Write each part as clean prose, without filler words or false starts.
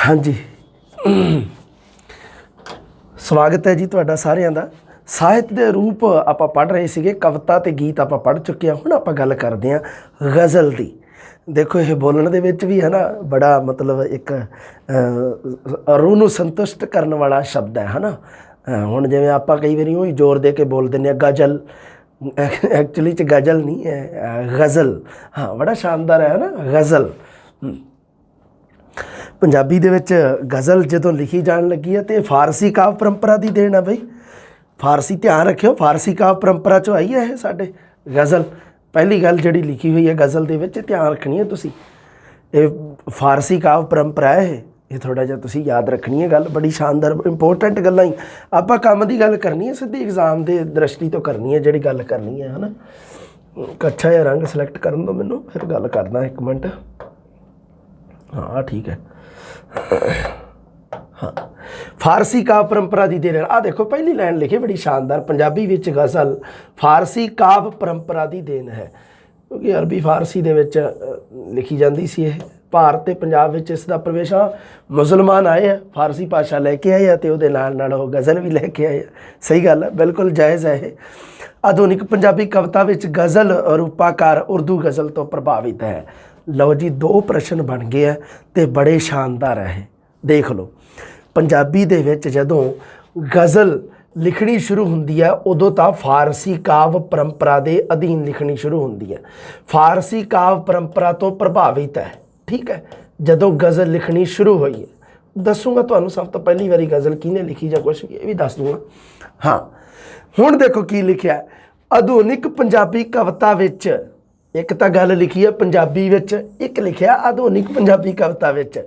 हाँ जी, स्वागत है जी तुहाडा सारिਆਂ ਦਾ। ਸਾਹਿਤ ਦੇ ਰੂਪ ਆਪਾਂ ਪੜ੍ਹ ਰਹੇ ਸੀਗੇ, ਕਵਿਤਾ ਤੇ ਗੀਤ ਆਪਾਂ ਪੜ੍ਹ ਚੁੱਕੇ ਹਾਂ। ਹੁਣ ਆਪਾਂ ਗੱਲ ਕਰਦੇ ਹਾਂ ਗਜ਼ਲ ਦੀ। ਦੇਖੋ ਇਹ ਬੋਲਣ ਦੇ ਵਿੱਚ ਵੀ ਹੈ ਨਾ ਬੜਾ ਮਤਲਬ ਇੱਕ ਰੂਹ ਨੂੰ ਸੰਤੁਸ਼ਟ ਕਰਨ ਵਾਲਾ ਸ਼ਬਦ ਹੈ ਨਾ। ਹੁਣ ਜਿਵੇਂ ਆਪਾਂ ਕਈ ਵਾਰੀ ਉਹੀ ਜ਼ੋਰ ਦੇ ਕੇ ਬੋਲ ਦਿੰਦੇ ਹਾਂ ਗਜ਼ਲ, ਐਕਚੁਅਲੀ 'ਚ ਗਜ਼ਲ ਨਹੀਂ ਹੈ, ਗਜ਼ਲ। ਹਾਂ, ਬੜਾ ਸ਼ਾਨਦਾਰ ਹੈ ਨਾ ਗਜ਼ਲ। ਪੰਜਾਬੀ ਦੇ ਵਿੱਚ ਗਜ਼ਲ ਜਦੋਂ ਲਿਖੀ ਜਾਣ ਲੱਗੀ ਹੈ ਤਾਂ ਫਾਰਸੀ ਕਾਵ ਪਰੰਪਰਾ ਦੀ ਦੇਣ ਹੈ ਬਈ। ਫਾਰਸੀ ਧਿਆਨ ਰੱਖਿਓ, ਫਾਰਸੀ ਕਾਵ ਪਰੰਪਰਾ 'ਚੋਂ ਆਈ ਹੈ ਇਹ ਸਾਡੇ ਗਜ਼ਲ। ਪਹਿਲੀ ਗੱਲ ਜਿਹੜੀ ਲਿਖੀ ਹੋਈ ਹੈ ਗਜ਼ਲ ਦੇ ਵਿੱਚ, ਧਿਆਨ ਰੱਖਣੀ ਹੈ ਤੁਸੀਂ, ਇਹ ਫਾਰਸੀ ਕਾਵ ਪਰੰਪਰਾ ਹੈ। ਇਹ ਥੋੜ੍ਹਾ ਜਿਹਾ ਤੁਸੀਂ ਯਾਦ ਰੱਖਣੀ ਹੈ ਗੱਲ, ਬੜੀ ਸ਼ਾਨਦਾਰ ਇੰਪੋਰਟੈਂਟ ਗੱਲਾਂ ਹੀ। ਆਪਾਂ ਕੰਮ ਦੀ ਗੱਲ ਕਰਨੀ ਹੈ, ਸਿੱਧੀ ਐਗਜ਼ਾਮ ਦੇ ਦ੍ਰਿਸ਼ਟੀ ਤੋਂ ਕਰਨੀ ਹੈ ਜਿਹੜੀ ਗੱਲ ਕਰਨੀ ਹੈ ਨਾ। ਅੱਛਾ ਜਿਹਾ ਰੰਗ ਸਿਲੈਕਟ ਕਰਨ ਦਿਓ ਮੈਨੂੰ, ਫਿਰ ਗੱਲ ਕਰਦਾ ਇੱਕ ਮਿੰਟ। ਹਾਂ ਠੀਕ ਹੈ। ਹਾਂ, ਫਾਰਸੀ ਕਾਵ ਪਰੰਪਰਾ ਦੀ ਦੇਣ। ਆਹ ਦੇਖੋ ਪਹਿਲੀ ਲਾਈਨ ਲਿਖੀ ਬੜੀ ਸ਼ਾਨਦਾਰ, ਪੰਜਾਬੀ ਵਿੱਚ ਗਜ਼ਲ ਫਾਰਸੀ ਕਾਵ ਪਰੰਪਰਾ ਦੀ ਦੇਣ ਹੈ। ਕਿਉਂਕਿ ਅਰਬੀ ਫਾਰਸੀ ਦੇ ਵਿੱਚ ਲਿਖੀ ਜਾਂਦੀ ਸੀ ਇਹ। ਭਾਰਤ ਅਤੇ ਪੰਜਾਬ ਵਿੱਚ ਇਸ ਦਾ ਪ੍ਰਵੇਸ਼ ਮੁਸਲਮਾਨ ਆਏ ਆ, ਫਾਰਸੀ ਭਾਸ਼ਾ ਲੈ ਕੇ ਆਏ ਆ ਅਤੇ ਉਹਦੇ ਨਾਲ ਨਾਲ ਉਹ ਗਜ਼ਲ ਵੀ ਲੈ ਕੇ ਆਏ ਆ। ਸਹੀ ਗੱਲ ਹੈ, ਬਿਲਕੁਲ ਜਾਇਜ਼ ਹੈ ਇਹ। ਆਧੁਨਿਕ ਪੰਜਾਬੀ ਕਵਿਤਾ ਵਿੱਚ ਗਜ਼ਲ ਰੂਪਾਕਾਰ ਉਰਦੂ ਗਜ਼ਲ ਤੋਂ ਪ੍ਰਭਾਵਿਤ ਹੈ। ਲਓ ਜੀ, ਦੋ ਪ੍ਰਸ਼ਨ ਬਣ ਗਏ ਆ ਅਤੇ ਬੜੇ ਸ਼ਾਨਦਾਰ ਹੈ ਇਹ। ਦੇਖ ਲਓ, ਪੰਜਾਬੀ ਦੇ ਵਿੱਚ ਜਦੋਂ ਗਜ਼ਲ ਲਿਖਣੀ ਸ਼ੁਰੂ ਹੁੰਦੀ ਹੈ ਉਦੋਂ ਤਾਂ ਫਾਰਸੀ ਕਾਵ ਪਰੰਪਰਾ ਦੇ ਅਧੀਨ ਲਿਖਣੀ ਸ਼ੁਰੂ ਹੁੰਦੀ ਹੈ। ਫਾਰਸੀ ਕਾਵ ਪਰੰਪਰਾ ਤੋਂ ਪ੍ਰਭਾਵਿਤ ਹੈ, ਠੀਕ ਹੈ। ਜਦੋਂ ਗਜ਼ਲ ਲਿਖਣੀ ਸ਼ੁਰੂ ਹੋਈ ਹੈ, ਦੱਸੂਗਾ ਤੁਹਾਨੂੰ ਸਭ ਤੋਂ ਪਹਿਲੀ ਵਾਰੀ ਗਜ਼ਲ ਕਿਹਨੇ ਲਿਖੀ ਜਾਂ ਕੁਛ ਵੀ, ਇਹ ਵੀ ਦੱਸ ਦੂੰਗਾ। ਹਾਂ, ਹੁਣ ਦੇਖੋ ਕੀ ਲਿਖਿਆ। ਆਧੁਨਿਕ ਪੰਜਾਬੀ ਕਵਿਤਾ ਵਿੱਚ ਇੱਕ ਤਾਂ ਗੱਲ ਲਿਖੀ ਹੈ ਪੰਜਾਬੀ ਵਿੱਚ, ਇੱਕ ਲਿਖਿਆ ਆਧੁਨਿਕ ਪੰਜਾਬੀ ਕਵਿਤਾ ਵਿੱਚ।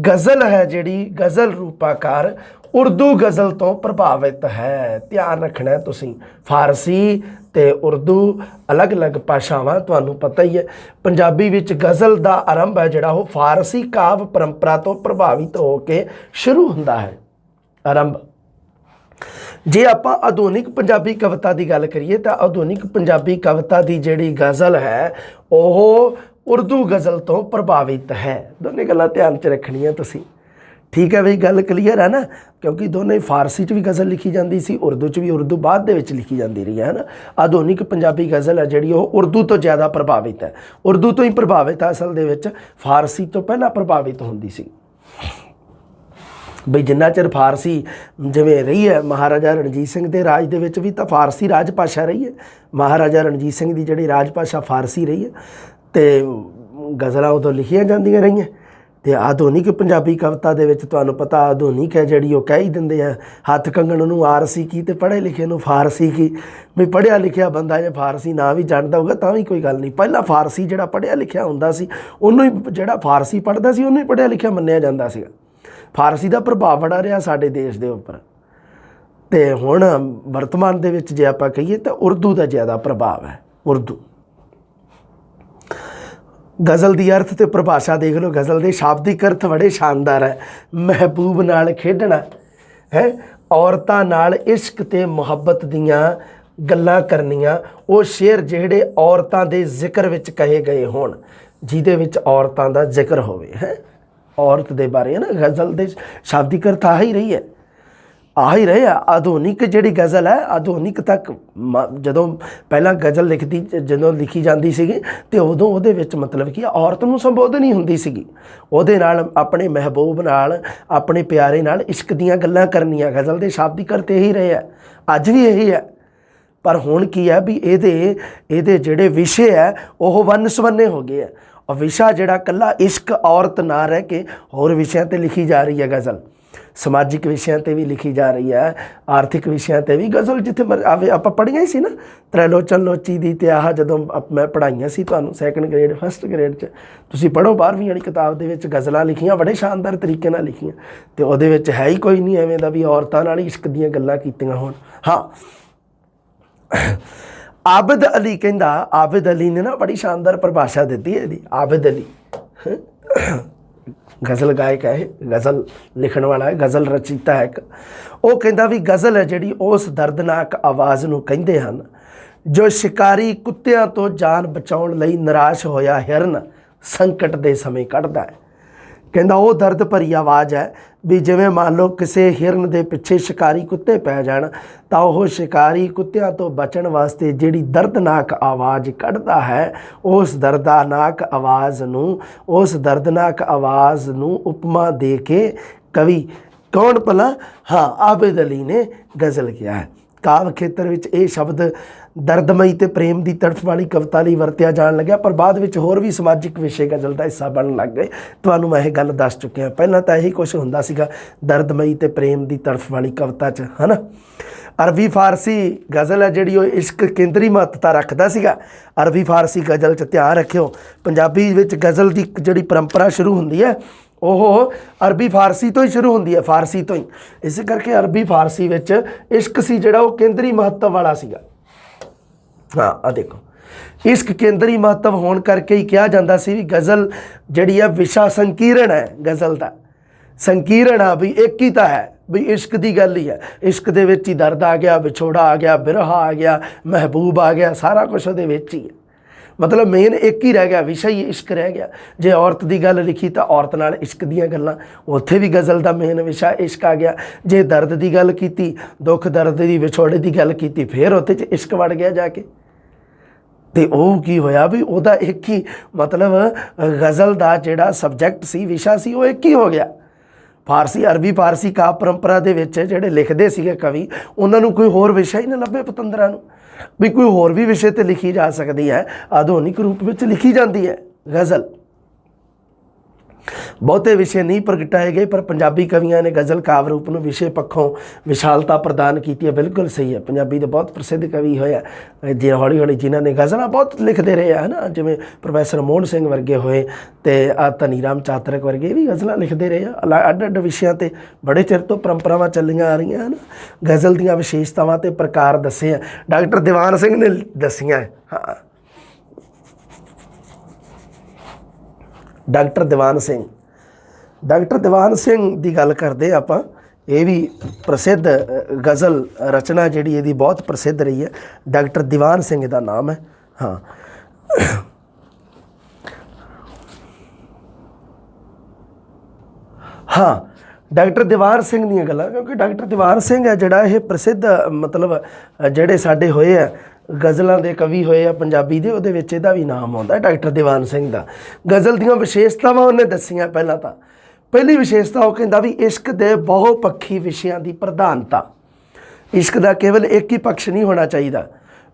ਗਜ਼ਲ ਹੈ ਜਿਹੜੀ ਗਜ਼ਲ ਰੂਪਾਕਾਰ ਉਰਦੂ ਗਜ਼ਲ ਤੋਂ ਪ੍ਰਭਾਵਿਤ ਹੈ। ਧਿਆਨ ਰੱਖਣਾ ਤੁਸੀਂ, ਫਾਰਸੀ ਅਤੇ ਉਰਦੂ ਅਲੱਗ-ਅਲੱਗ ਭਾਸ਼ਾਵਾਂ, ਤੁਹਾਨੂੰ ਪਤਾ ਹੀ ਹੈ। ਪੰਜਾਬੀ ਵਿੱਚ ਗਜ਼ਲ ਦਾ ਆਰੰਭ ਹੈ ਜਿਹੜਾ ਉਹ ਫਾਰਸੀ ਕਾਵ ਪਰੰਪਰਾ ਤੋਂ ਪ੍ਰਭਾਵਿਤ ਹੋ ਕੇ ਸ਼ੁਰੂ ਹੁੰਦਾ ਹੈ, ਆਰੰਭ। ਜੇ ਆਪਾਂ ਆਧੁਨਿਕ ਪੰਜਾਬੀ ਕਵਿਤਾ ਦੀ ਗੱਲ ਕਰੀਏ ਤਾਂ ਆਧੁਨਿਕ ਪੰਜਾਬੀ ਕਵਿਤਾ ਦੀ ਜਿਹੜੀ ਗਜ਼ਲ ਹੈ ਉਹ ਉਰਦੂ ਗਜ਼ਲ ਤੋਂ ਪ੍ਰਭਾਵਿਤ ਹੈ। ਦੋਨੇ ਗੱਲਾਂ ਧਿਆਨ 'ਚ ਰੱਖਣੀਆਂ ਤੁਸੀਂ, ਠੀਕ ਹੈ ਬਈ। ਗੱਲ ਕਲੀਅਰ ਹੈ ਨਾ, ਕਿਉਂਕਿ ਦੋਨੇ ਫਾਰਸੀ 'ਚ ਵੀ ਗਜ਼ਲ ਲਿਖੀ ਜਾਂਦੀ ਸੀ, ਉਰਦੂ 'ਚ ਵੀ। ਉਰਦੂ ਬਾਅਦ ਦੇ ਵਿੱਚ ਲਿਖੀ ਜਾਂਦੀ ਰਹੀ ਹੈ ਨਾ। ਆਧੁਨਿਕ ਪੰਜਾਬੀ ਗਜ਼ਲ ਹੈ ਜਿਹੜੀ ਉਹ ਉਰਦੂ ਤੋਂ ਜ਼ਿਆਦਾ ਪ੍ਰਭਾਵਿਤ ਹੈ, ਉਰਦੂ ਤੋਂ ਹੀ ਪ੍ਰਭਾਵਿਤ ਹੈ ਅਸਲ ਦੇ ਵਿੱਚ, ਫਾਰਸੀ ਤੋਂ ਪਹਿਲਾਂ ਪ੍ਰਭਾਵਿਤ ਹੁੰਦੀ ਸੀ ਬਈ। ਜਿੰਨਾ ਚਿਰ ਫਾਰਸੀ ਜਿਵੇਂ ਰਹੀ ਹੈ ਮਹਾਰਾਜਾ ਰਣਜੀਤ ਸਿੰਘ ਦੇ ਰਾਜ ਦੇ ਵਿੱਚ ਵੀ ਤਾਂ ਫਾਰਸੀ ਰਾਜ ਭਾਸ਼ਾ ਰਹੀ ਹੈ। ਮਹਾਰਾਜਾ ਰਣਜੀਤ ਸਿੰਘ ਦੀ ਜਿਹੜੀ ਰਾਜ ਭਾਸ਼ਾ ਫਾਰਸੀ ਰਹੀ ਹੈ ਅਤੇ ਗਜ਼ਲਾਂ ਉਦੋਂ ਲਿਖੀਆਂ ਜਾਂਦੀਆਂ ਰਹੀਆਂ। ਅਤੇ ਆਧੁਨਿਕ ਪੰਜਾਬੀ ਕਵਿਤਾ ਦੇ ਵਿੱਚ ਤੁਹਾਨੂੰ ਪਤਾ ਆਧੁਨਿਕ ਹੈ ਜਿਹੜੀ ਉਹ ਕਹਿ ਹੀ ਦਿੰਦੇ ਆ, ਹੱਥ ਕੰਗਣ ਨੂੰ ਆਰਸੀ ਕੀ ਅਤੇ ਪੜ੍ਹੇ ਲਿਖੇ ਨੂੰ ਫਾਰਸੀ ਕੀ। ਵੀ ਪੜ੍ਹਿਆ ਲਿਖਿਆ ਬੰਦਾ ਜੇ ਫਾਰਸੀ ਨਾ ਵੀ ਜਾਣਦਾ ਹੋਊਗਾ ਤਾਂ ਵੀ ਕੋਈ ਗੱਲ ਨਹੀਂ। ਪਹਿਲਾਂ ਫਾਰਸੀ ਜਿਹੜਾ ਪੜ੍ਹਿਆ ਲਿਖਿਆ ਹੁੰਦਾ ਸੀ ਉਹਨੂੰ ਹੀ, ਜਿਹੜਾ ਫਾਰਸੀ ਪੜ੍ਹਦਾ ਸੀ ਉਹਨੂੰ ਹੀ ਪੜ੍ਹਿਆ ਲਿਖਿਆ ਮੰਨਿਆ ਜਾਂਦਾ ਸੀਗਾ। ਫਾਰਸੀ ਦਾ ਪ੍ਰਭਾਵ ਬੜਾ ਰਿਹਾ ਸਾਡੇ ਦੇਸ਼ ਦੇ ਉੱਪਰ। ਅਤੇ ਹੁਣ ਵਰਤਮਾਨ ਦੇ ਵਿੱਚ ਜੇ ਆਪਾਂ ਕਹੀਏ ਤਾਂ ਉਰਦੂ ਦਾ ਜ਼ਿਆਦਾ ਪ੍ਰਭਾਵ ਹੈ, ਉਰਦੂ। ਗਜ਼ਲ ਦੀ ਅਰਥ ਅਤੇ ਪਰਿਭਾਸ਼ਾ ਦੇਖ ਲਓ। ਗਜ਼ਲ ਦੇ ਸ਼ਾਬਦਿਕ ਅਰਥ ਬੜੇ ਸ਼ਾਨਦਾਰ ਹੈ। ਮਹਿਬੂਬ ਨਾਲ ਖੇਡਣਾ ਹੈ, ਔਰਤਾਂ ਨਾਲ ਇਸ਼ਕ ਅਤੇ ਮੁਹੱਬਤ ਦੀਆਂ ਗੱਲਾਂ ਕਰਨੀਆਂ। ਉਹ ਸ਼ੇਰ ਜਿਹੜੇ ਔਰਤਾਂ ਦੇ ਜ਼ਿਕਰ ਵਿੱਚ ਕਹੇ ਗਏ ਹੋਣ, ਜਿਹਦੇ ਵਿੱਚ ਔਰਤਾਂ ਦਾ ਜ਼ਿਕਰ ਹੋਵੇ, ਹੈ ਔਰਤ ਦੇ ਬਾਰੇ ਹੈ ਨਾ। ਗਜ਼ਲ ਦੇ ਸ਼ਾਬਦਿਕ ਅਰਥ ਆ ਹੀ ਰਹੀ ਹੈ, ਆ ਹੀ ਰਹੇ ਆ। ਆਧੁਨਿਕ ਜਿਹੜੀ ਗਜ਼ਲ ਹੈ, ਆਧੁਨਿਕ ਤੱਕ ਜਦੋਂ ਪਹਿਲਾਂ ਗਜ਼ਲ ਜਦੋਂ ਲਿਖੀ ਜਾਂਦੀ ਸੀਗੀ ਅਤੇ ਉਦੋਂ ਉਹਦੇ ਵਿੱਚ ਮਤਲਬ ਕਿ ਔਰਤ ਨੂੰ ਸੰਬੋਧਨ ਹੀ ਹੁੰਦੀ ਸੀਗੀ। ਉਹਦੇ ਨਾਲ, ਆਪਣੇ ਮਹਿਬੂਬ ਨਾਲ, ਆਪਣੇ ਪਿਆਰੇ ਨਾਲ ਇਸ਼ਕ ਦੀਆਂ ਗੱਲਾਂ ਕਰਨੀਆਂ। ਗਜ਼ਲ ਦੇ ਸ਼ਾਬਦਿਕ ਅਰਥ ਇਹੀ ਰਹੇ ਆ, ਅੱਜ ਵੀ ਇਹੀ ਹੈ। ਪਰ ਹੁਣ ਕੀ ਹੈ ਵੀ ਇਹਦੇ ਜਿਹੜੇ ਵਿਸ਼ੇ ਹੈ ਉਹ ਵੰਨ ਸੁਵੰਨੇ ਹੋ ਗਏ ਹੈ। ਔਰ ਵਿਸ਼ਾ ਜਿਹੜਾ ਇਕੱਲਾ ਇਸ਼ਕ ਔਰਤ ਨਾ ਰਹਿ ਕੇ ਹੋਰ ਵਿਸ਼ਿਆਂ 'ਤੇ ਲਿਖੀ ਜਾ ਰਹੀ ਹੈ ਗਜ਼ਲ। ਸਮਾਜਿਕ ਵਿਸ਼ਿਆਂ 'ਤੇ ਵੀ ਲਿਖੀ ਜਾ ਰਹੀ ਹੈ, ਆਰਥਿਕ ਵਿਸ਼ਿਆਂ 'ਤੇ ਵੀ ਗਜ਼ਲ। ਜਿੱਥੇ ਆਪਾਂ ਪੜ੍ਹੀਆਂ ਹੀ ਸੀ ਨਾ ਤ੍ਰੈਲੋਚਨ ਲੋਚੀ ਦੀ, ਅਤੇ ਆਹ ਜਦੋਂ ਮੈਂ ਪੜ੍ਹਾਈਆਂ ਸੀ ਤੁਹਾਨੂੰ ਸੈਕਿੰਡ ਗ੍ਰੇਡ ਫਸਟ ਗ੍ਰੇਡ 'ਚ, ਤੁਸੀਂ ਪੜ੍ਹੋ 12ਵੀਂ ਵਾਲੀ ਕਿਤਾਬ ਦੇ ਵਿੱਚ ਗਜ਼ਲਾਂ ਲਿਖੀਆਂ, ਬੜੇ ਸ਼ਾਨਦਾਰ ਤਰੀਕੇ ਨਾਲ ਲਿਖੀਆਂ। ਅਤੇ ਉਹਦੇ ਵਿੱਚ ਹੈ ਹੀ ਕੋਈ ਨਹੀਂ ਐਵੇਂ ਦਾ ਵੀ ਔਰਤਾਂ ਨਾਲ ਇਸ਼ਕ ਦੀਆਂ ਗੱਲਾਂ ਕੀਤੀਆਂ ਹੋਣ। ਹਾਂ, ਆਬਿਦ ਅਲੀ ਕਹਿੰਦਾ, ਆਬਿਦ ਅਲੀ ਨੇ ਨਾ ਬੜੀ ਸ਼ਾਨਦਾਰ ਪਰਿਭਾਸ਼ਾ ਦਿੱਤੀ ਹੈ ਇਹਦੀ। ਆਬਿਦ ਅਲੀ ਗਜ਼ਲ ਗਾਇਕ ਹੈ, ਗਜ਼ਲ ਲਿਖਣ ਵਾਲਾ ਹੈ, ਗਜ਼ਲ ਰਚੀਤਾ ਹੈ ਇੱਕ। ਉਹ ਕਹਿੰਦਾ ਵੀ ਗਜ਼ਲ ਹੈ ਜਿਹੜੀ ਉਸ ਦਰਦਨਾਕ ਆਵਾਜ਼ ਨੂੰ ਕਹਿੰਦੇ ਹਨ ਜੋ ਸ਼ਿਕਾਰੀ ਕੁੱਤਿਆਂ ਤੋਂ ਜਾਨ ਬਚਾਉਣ ਲਈ ਨਿਰਾਸ਼ ਹੋਇਆ ਹਿਰਨ ਸੰਕਟ ਦੇ ਸਮੇਂ ਕੱਢਦਾ ਹੈ। ਕਹਿੰਦਾ ਉਹ ਦਰਦ ਭਰੀ ਆਵਾਜ਼ ਹੈ ਵੀ ਜਿਵੇਂ ਮੰਨ ਲਓ ਕਿਸੇ ਹਿਰਨ ਦੇ ਪਿੱਛੇ ਸ਼ਿਕਾਰੀ ਕੁੱਤੇ ਪੈ ਜਾਣ ਤਾਂ ਉਹ ਸ਼ਿਕਾਰੀ ਕੁੱਤਿਆਂ ਤੋਂ ਬਚਣ ਵਾਸਤੇ ਜਿਹੜੀ ਦਰਦਨਾਕ ਆਵਾਜ਼ ਕੱਢਦਾ ਹੈ, ਉਸ ਦਰਦਨਾਕ ਆਵਾਜ਼ ਨੂੰ ਉਪਮਾ ਦੇ ਕੇ ਕਵੀ ਕੌਣ ਭਲਾ? ਹਾਂ, ਆਬਿਦ ਅਲੀ ਨੇ ਗਜ਼ਲ ਕਿਹਾ ਹੈ। ਕਾਵ ਖੇਤਰ ਵਿੱਚ ਇਹ ਸ਼ਬਦ ਦਰਦਮਈ ਤੇ ਪ੍ਰੇਮ ਦੀ ਤੜਫ ਵਾਲੀ ਕਵਿਤਾ ਲਈ ਵਰਤਿਆ ਜਾਣ ਲੱਗਿਆ, ਪਰ ਬਾਅਦ ਵਿੱਚ ਹੋਰ ਵੀ ਸਮਾਜਿਕ ਵਿਸ਼ੇ ਗਜ਼ਲ ਦਾ ਹਿੱਸਾ ਬਣਨ ਲੱਗ ਗਏ। ਤੁਹਾਨੂੰ ਮੈਂ ਇਹ ਗੱਲ ਦੱਸ ਚੁੱਕਿਆ। ਪਹਿਲਾਂ ਤਾਂ ਇਹੀ ਕੁਛ ਹੁੰਦਾ ਸੀਗਾ ਦਰਦਮਈ ਤੇ ਪ੍ਰੇਮ ਦੀ ਤੜਫ ਵਾਲੀ ਕਵਿਤਾ 'ਚ, ਹੈ ਨਾ। ਅਰਬੀ ਫਾਰਸੀ ਗਜ਼ਲ ਹੈ ਜਿਹੜੀ ਉਹ ਇਸ਼ਕ ਕੇਂਦਰੀ ਮਹੱਤਤਾ ਰੱਖਦਾ ਸੀਗਾ। ਅਰਬੀ ਫਾਰਸੀ ਗਜ਼ਲ 'ਚ ਧਿਆਨ ਰੱਖਿਓ, ਪੰਜਾਬੀ ਵਿੱਚ ਗਜ਼ਲ ਦੀ ਜਿਹੜੀ ਪਰੰਪਰਾ ਸ਼ੁਰੂ ਹੁੰਦੀ ਹੈ ਉਹ ਅਰਬੀ ਫਾਰਸੀ ਤੋਂ ਹੀ ਸ਼ੁਰੂ ਹੁੰਦੀ ਹੈ, ਫਾਰਸੀ ਤੋਂ ਹੀ। ਇਸੇ ਕਰਕੇ ਅਰਬੀ ਫਾਰਸੀ ਵਿੱਚ ਇਸ਼ਕ ਸੀ ਜਿਹੜਾ ਉਹ ਕੇਂਦਰੀ ਮਹੱਤਵ ਵਾਲਾ ਸੀਗਾ। ਹਾਂ, ਆ ਦੇਖੋ, ਇਸ਼ਕ ਕੇਂਦਰੀ ਮਹੱਤਵ ਹੋਣ ਕਰਕੇ ਹੀ ਕਿਹਾ ਜਾਂਦਾ ਸੀ ਵੀ ਗਜ਼ਲ ਜਿਹੜੀ ਹੈ ਵਿਸ਼ਾ ਸੰਕੀਰਣ ਹੈ। ਗਜ਼ਲ ਦਾ ਸੰਕੀਰਣ ਆ ਵੀ ਇੱਕ ਹੀ ਤਾਂ ਹੈ ਵੀ ਇਸ਼ਕ ਦੀ ਗੱਲ ਹੀ ਹੈ। ਇਸ਼ਕ ਦੇ ਵਿੱਚ ਹੀ ਦਰਦ ਆ ਗਿਆ, ਵਿਛੋੜਾ ਆ ਗਿਆ, ਬਿਰਹਾ ਆ ਗਿਆ, ਮਹਿਬੂਬ ਆ ਗਿਆ, ਸਾਰਾ ਕੁਛ ਉਹਦੇ ਵਿੱਚ ਹੀ ਹੈ। ਮਤਲਬ ਮੇਨ ਇੱਕ ਹੀ ਰਹਿ ਗਿਆ, ਵਿਸ਼ਾ ਹੀ ਇਸ਼ਕ ਰਹਿ ਗਿਆ। ਜੇ ਔਰਤ ਦੀ ਗੱਲ ਲਿਖੀ ਤਾਂ ਔਰਤ ਨਾਲ ਇਸ਼ਕ ਦੀਆਂ ਗੱਲਾਂ, ਉੱਥੇ ਵੀ ਗਜ਼ਲ ਦਾ ਮੇਨ ਵਿਸ਼ਾ ਇਸ਼ਕ ਆ ਗਿਆ। ਜੇ ਦਰਦ ਦੀ ਗੱਲ ਕੀਤੀ, ਦੁੱਖ ਦਰਦ ਦੀ, ਵਿਛੋੜੇ ਦੀ ਗੱਲ ਕੀਤੀ, ਫਿਰ ਉੱਥੇ 'ਚ ਇਸ਼ਕ ਵੜ ਗਿਆ ਜਾ ਕੇ। ਅਤੇ ਉਹ ਕੀ ਹੋਇਆ ਵੀ ਉਹਦਾ ਇੱਕ ਹੀ ਮਤਲਬ ਗਜ਼ਲ ਦਾ ਜਿਹੜਾ ਸਬਜੈਕਟ ਸੀ, ਵਿਸ਼ਾ ਸੀ, ਉਹ ਇੱਕ ਹੀ ਹੋ ਗਿਆ। ਅਰਬੀ ਫਾਰਸੀ ਕਾਵ ਪਰੰਪਰਾ ਦੇ ਵਿੱਚ ਜਿਹੜੇ ਲਿਖਦੇ ਸੀਗੇ ਕਵੀ, ਉਹਨਾਂ ਨੂੰ ਕੋਈ ਹੋਰ ਵਿਸ਼ਾ ਹੀ ਨਾ ਲੱਭੇ ਪਤੰਦਰਾਂ ਨੂੰ ਵੀ ਕੋਈ ਹੋਰ ਵੀ ਵਿਸ਼ੇ 'ਤੇ ਲਿਖੀ ਜਾ ਸਕਦੀ ਹੈ। ਆਧੁਨਿਕ ਰੂਪ ਵਿੱਚ ਲਿਖੀ ਜਾਂਦੀ ਹੈ ਗਜ਼ਲ। ਬਹੁਤੇ ਵਿਸ਼ੇ ਨਹੀਂ ਪ੍ਰਗਟਾਏ ਗਏ, ਪਰ ਪੰਜਾਬੀ ਕਵੀਆਂ ਨੇ ਗਜ਼ਲ ਕਾਵ ਰੂਪ ਨੂੰ ਵਿਸ਼ੇ ਪੱਖੋਂ ਵਿਸ਼ਾਲਤਾ ਪ੍ਰਦਾਨ ਕੀਤੀ ਹੈ। ਬਿਲਕੁਲ ਸਹੀ ਹੈ। ਪੰਜਾਬੀ ਦੇ ਬਹੁਤ ਪ੍ਰਸਿੱਧ ਕਵੀ ਹੋਏ ਜੇ ਹੌਲੀ ਹੌਲੀ ਜਿਨ੍ਹਾਂ ਨੇ ਗਜ਼ਲਾਂ ਬਹੁਤ ਲਿਖਦੇ ਰਹੇ ਹੈ ਨਾ, ਜਿਵੇਂ ਪ੍ਰੋਫੈਸਰ ਮੋਹਨ ਸਿੰਘ ਵਰਗੇ ਹੋਏ ਅਤੇ ਧਨੀ ਰਾਮ ਚਾਤਰਕ ਵਰਗੇ ਵੀ ਗਜ਼ਲਾਂ ਲਿਖਦੇ ਰਹੇ ਆ। ਅੱਡ ਅੱਡ ਵਿਸ਼ਿਆਂ 'ਤੇ ਬੜੇ ਚਿਰ ਤੋਂ ਪਰੰਪਰਾਵਾਂ ਚੱਲੀਆਂ ਆ ਰਹੀਆਂ ਹਨ। ਗਜ਼ਲ ਦੀਆਂ ਵਿਸ਼ੇਸ਼ਤਾਵਾਂ ਅਤੇ ਪ੍ਰਕਾਰ ਦੱਸੇ ਆ ਡਾਕਟਰ ਦੀਵਾਨ ਸਿੰਘ ਨੇ ਦੱਸੀਆਂ। ਹਾਂ, ਡਾਕਟਰ ਦੀਵਾਨ ਸਿੰਘ ਦੀ ਗੱਲ ਕਰਦੇ ਆਪਾਂ। ਇਹ ਵੀ ਪ੍ਰਸਿੱਧ ਗਜ਼ਲ ਰਚਨਾ ਜਿਹੜੀ ਇਹਦੀ ਬਹੁਤ ਪ੍ਰਸਿੱਧ ਰਹੀ ਹੈ। ਡਾਕਟਰ ਦੀਵਾਨ ਸਿੰਘ ਦਾ ਨਾਮ ਹੈ। ਹਾਂ, ਹਾਂ, ਡਾਕਟਰ ਦੀਵਾਨ ਸਿੰਘ ਦੀਆਂ ਗੱਲਾਂ, ਕਿਉਂਕਿ ਡਾਕਟਰ ਦੀਵਾਨ ਸਿੰਘ ਹੈ ਜਿਹੜਾ ਇਹ ਪ੍ਰਸਿੱਧ ਮਤਲਬ ਜਿਹੜੇ ਸਾਡੇ ਹੋਏ ਆ ਗਜ਼ਲਾਂ ਦੇ ਕਵੀ ਹੋਏ ਆ ਪੰਜਾਬੀ ਦੇ, ਉਹਦੇ ਵਿੱਚ ਇਹਦਾ ਵੀ ਨਾਮ ਆਉਂਦਾ ਡਾਕਟਰ ਦੀਵਾਨ ਸਿੰਘ ਦਾ। ਗਜ਼ਲ ਦੀਆਂ ਵਿਸ਼ੇਸ਼ਤਾਵਾਂ ਉਹਨੇ ਦੱਸੀਆਂ। ਪਹਿਲਾਂ ਤਾਂ ਪਹਿਲੀ ਵਿਸ਼ੇਸ਼ਤਾ ਉਹ ਕਹਿੰਦਾ ਵੀ ਇਸ਼ਕ ਦੇ ਬਹੁ ਪੱਖੀ ਵਿਸ਼ਿਆਂ ਦੀ ਪ੍ਰਧਾਨਤਾ। ਇਸ਼ਕ ਦਾ ਕੇਵਲ ਇੱਕ ਹੀ ਪਕਸ਼ ਨਹੀਂ ਹੋਣਾ ਚਾਹੀਦਾ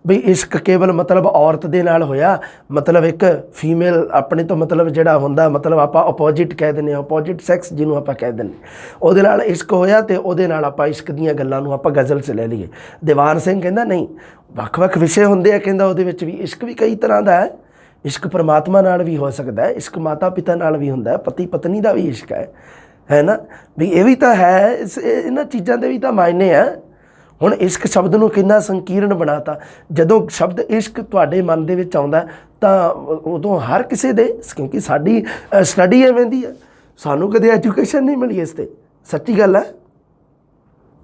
ਵੀ ਇਸ਼ਕ ਕੇਵਲ ਮਤਲਬ ਔਰਤ ਦੇ ਨਾਲ ਹੋਇਆ, ਮਤਲਬ ਇੱਕ ਫੀਮੇਲ ਆਪਣੇ ਤੋਂ ਮਤਲਬ ਜਿਹੜਾ ਹੁੰਦਾ, ਮਤਲਬ ਆਪਾਂ ਅਪੋਜਿਟ ਕਹਿ ਦਿੰਦੇ ਹਾਂ, ਅਪੋਜਿਟ ਸੈਕਸ ਜਿਹਨੂੰ ਆਪਾਂ ਕਹਿ ਦਿੰਦੇ, ਉਹਦੇ ਨਾਲ ਇਸ਼ਕ ਹੋਇਆ ਅਤੇ ਉਹਦੇ ਨਾਲ ਆਪਾਂ ਇਸ਼ਕ ਦੀਆਂ ਗੱਲਾਂ ਨੂੰ ਆਪਾਂ ਗਜ਼ਲ 'ਚ ਲੈ ਲਈਏ। ਦੀਵਾਨ ਸਿੰਘ ਕਹਿੰਦਾ ਨਹੀਂ, ਵੱਖ ਵੱਖ ਵਿਸ਼ੇ ਹੁੰਦੇ ਆ। ਕਹਿੰਦਾ ਉਹਦੇ ਵਿੱਚ ਵੀ ਇਸ਼ਕ ਵੀ ਕਈ ਤਰ੍ਹਾਂ ਦਾ ਹੈ। ਇਸ਼ਕ ਪਰਮਾਤਮਾ ਨਾਲ ਵੀ ਹੋ ਸਕਦਾ ਹੈ, ਇਸ਼ਕ ਮਾਤਾ ਪਿਤਾ ਨਾਲ ਵੀ ਹੁੰਦਾ ਹੈ, ਪਤੀ ਪਤਨੀ ਦਾ ਵੀ ਇਸ਼ਕ ਹੈ ਨਾ ਵੀ ਇਹ ਵੀ ਤਾਂ ਹੈ। ਇਹਨਾਂ ਚੀਜ਼ਾਂ ਦੇ ਵੀ ਤਾਂ ਮਾਇਨੇ ਆ। ਹੁਣ ਇਸ਼ਕ ਸ਼ਬਦ ਨੂੰ ਕਿੰਨਾ ਸੰਕੀਰਣ ਬਣਾਤਾ। ਜਦੋਂ ਸ਼ਬਦ ਇਸ਼ਕ ਤੁਹਾਡੇ ਮਨ ਦੇ ਵਿੱਚ ਆਉਂਦਾ ਤਾਂ ਉਦੋਂ ਹਰ ਕਿਸੇ ਦੇ, ਕਿਉਂਕਿ ਸਾਡੀ ਸਟੱਡੀ ਐਵੇਂ ਦੀ ਹੈ, ਸਾਨੂੰ ਕਦੇ ਐਜੂਕੇਸ਼ਨ ਨਹੀਂ ਮਿਲੀ ਇਸ 'ਤੇ। ਸੱਚੀ ਗੱਲ ਹੈ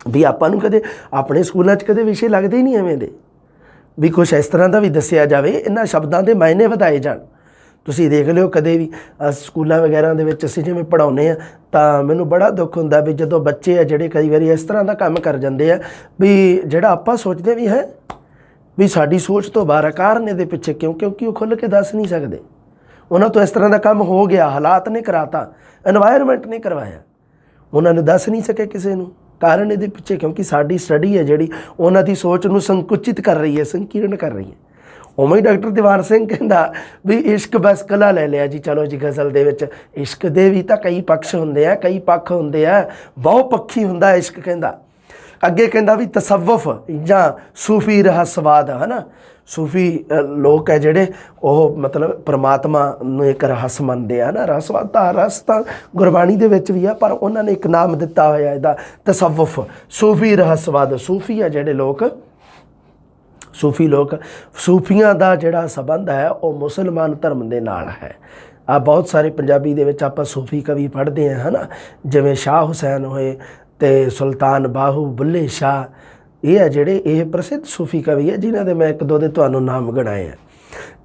ਵੀ ਆਪਾਂ ਨੂੰ ਕਦੇ ਆਪਣੇ ਸਕੂਲਾਂ 'ਚ ਕਦੇ ਵਿਸ਼ੇ ਲੱਗਦੇ ਹੀ ਨਹੀਂ ਐਵੇਂ ਦੇ ਵੀ ਕੁਛ ਇਸ ਤਰ੍ਹਾਂ ਦਾ ਵੀ ਦੱਸਿਆ ਜਾਵੇ, ਇਹਨਾਂ ਸ਼ਬਦਾਂ ਦੇ ਮਾਇਨੇ ਵਧਾਏ ਜਾਣ। ਤੁਸੀਂ ਦੇਖ ਲਿਓ ਕਦੇ ਵੀ ਸਕੂਲਾਂ ਵਗੈਰਾ ਦੇ ਵਿੱਚ ਅਸੀਂ ਜਿਵੇਂ ਪੜ੍ਹਾਉਂਦੇ ਹਾਂ ਤਾਂ ਮੈਨੂੰ ਬੜਾ ਦੁੱਖ ਹੁੰਦਾ ਵੀ ਜਦੋਂ ਬੱਚੇ ਆ ਜਿਹੜੇ ਕਈ ਵਾਰੀ ਇਸ ਤਰ੍ਹਾਂ ਦਾ ਕੰਮ ਕਰ ਜਾਂਦੇ ਆ ਵੀ ਜਿਹੜਾ ਆਪਾਂ ਸੋਚਦੇ ਵੀ ਹੈ ਵੀ ਸਾਡੀ ਸੋਚ ਤੋਂ ਬਾਹਰ ਆ। ਕਾਰਨ ਇਹਦੇ ਪਿੱਛੇ ਕਿਉਂਕਿ ਉਹ ਖੁੱਲ੍ਹ ਕੇ ਦੱਸ ਨਹੀਂ ਸਕਦੇ। ਉਹਨਾਂ ਤੋਂ ਇਸ ਤਰ੍ਹਾਂ ਦਾ ਕੰਮ ਹੋ ਗਿਆ, ਹਾਲਾਤ ਨੇ ਕਰਾਤਾ, এনवायरमेंट ਨੇ ਕਰਵਾਇਆ, ਉਹਨਾਂ ਨੇ ਦੱਸ ਨਹੀਂ ਸਕੇ ਕਿਸੇ ਨੂੰ। ਕਾਰਨ ਇਹਦੇ ਪਿੱਛੇ ਕਿਉਂਕਿ ਸਾਡੀ ਸਟੱਡੀ ਹੈ ਜਿਹੜੀ ਉਹਨਾਂ ਦੀ ਸੋਚ ਨੂੰ ਸੰਕੁਚਿਤ ਕਰ ਰਹੀ ਹੈ, ਸੰਕੀਰਣ ਕਰ ਰਹੀ ਹੈ। ਉਵੇਂ ਹੀ ਡਾਕਟਰ ਦੀਵਾਨ ਸਿੰਘ ਕਹਿੰਦਾ ਵੀ ਇਸ਼ਕ ਬਸ ਕਲਾ ਲੈ ਲਿਆ ਜੀ, ਚਲੋ ਜੀ ਗਜ਼ਲ ਦੇ ਵਿੱਚ ਇਸ਼ਕ ਦੇ ਵੀ ਤਾਂ ਕਈ ਪਕਸ਼ ਹੁੰਦੇ ਆ, ਕਈ ਪੱਖ ਹੁੰਦੇ ਆ, ਬਹੁ ਪੱਖੀ ਹੁੰਦਾ ਇਸ਼ਕ। ਕਹਿੰਦਾ ਅੱਗੇ ਕਹਿੰਦਾ ਵੀ ਤਸੱਵੁਫ ਜਾਂ ਸੂਫੀ ਰਹੱਸਵਾਦ ਹੈ ਨਾ, ਸੂਫੀ ਲੋਕ ਹੈ ਜਿਹੜੇ ਉਹ ਮਤਲਬ ਪਰਮਾਤਮਾ ਨੂੰ ਇੱਕ ਰਹੱਸ ਮੰਨਦੇ ਆ ਨਾ। ਰਹੱਸਵਾਦ ਤਾਂ ਰਸ ਤਾਂ ਗੁਰਬਾਣੀ ਦੇ ਵਿੱਚ ਵੀ ਆ, ਪਰ ਉਹਨਾਂ ਨੇ ਇੱਕ ਨਾਮ ਦਿੱਤਾ ਹੋਇਆ ਇਹਦਾ ਤਸੱਵੁਫ, ਸੂਫੀ ਰਹੱਸਵਾਦ। ਸੂਫੀ ਆ ਜਿਹੜੇ ਲੋਕ, ਸੂਫੀ ਲੋਕ, ਸੂਫੀਆਂ ਦਾ ਜਿਹੜਾ ਸੰਬੰਧ ਹੈ ਉਹ ਮੁਸਲਮਾਨ ਧਰਮ ਦੇ ਨਾਲ ਹੈ। ਆ ਬਹੁਤ ਸਾਰੇ ਪੰਜਾਬੀ ਦੇ ਵਿੱਚ ਆਪਾਂ ਸੂਫੀ ਕਵੀ ਪੜ੍ਹਦੇ ਹਾਂ ਹੈ ਨਾ, ਜਿਵੇਂ ਸ਼ਾਹ ਹੁਸੈਨ ਹੋਏ ਅਤੇ ਸੁਲਤਾਨ ਬਾਹੂ, ਬੁੱਲੇ ਸ਼ਾਹ, ਇਹ ਹੈ ਜਿਹੜੇ ਇਹ ਪ੍ਰਸਿੱਧ ਸੂਫੀ ਕਵੀ ਹੈ ਜਿਨ੍ਹਾਂ ਦੇ ਮੈਂ ਇੱਕ ਦੋ ਦੇ ਤੁਹਾਨੂੰ ਨਾਮ ਗਿਣਾਏ ਆ।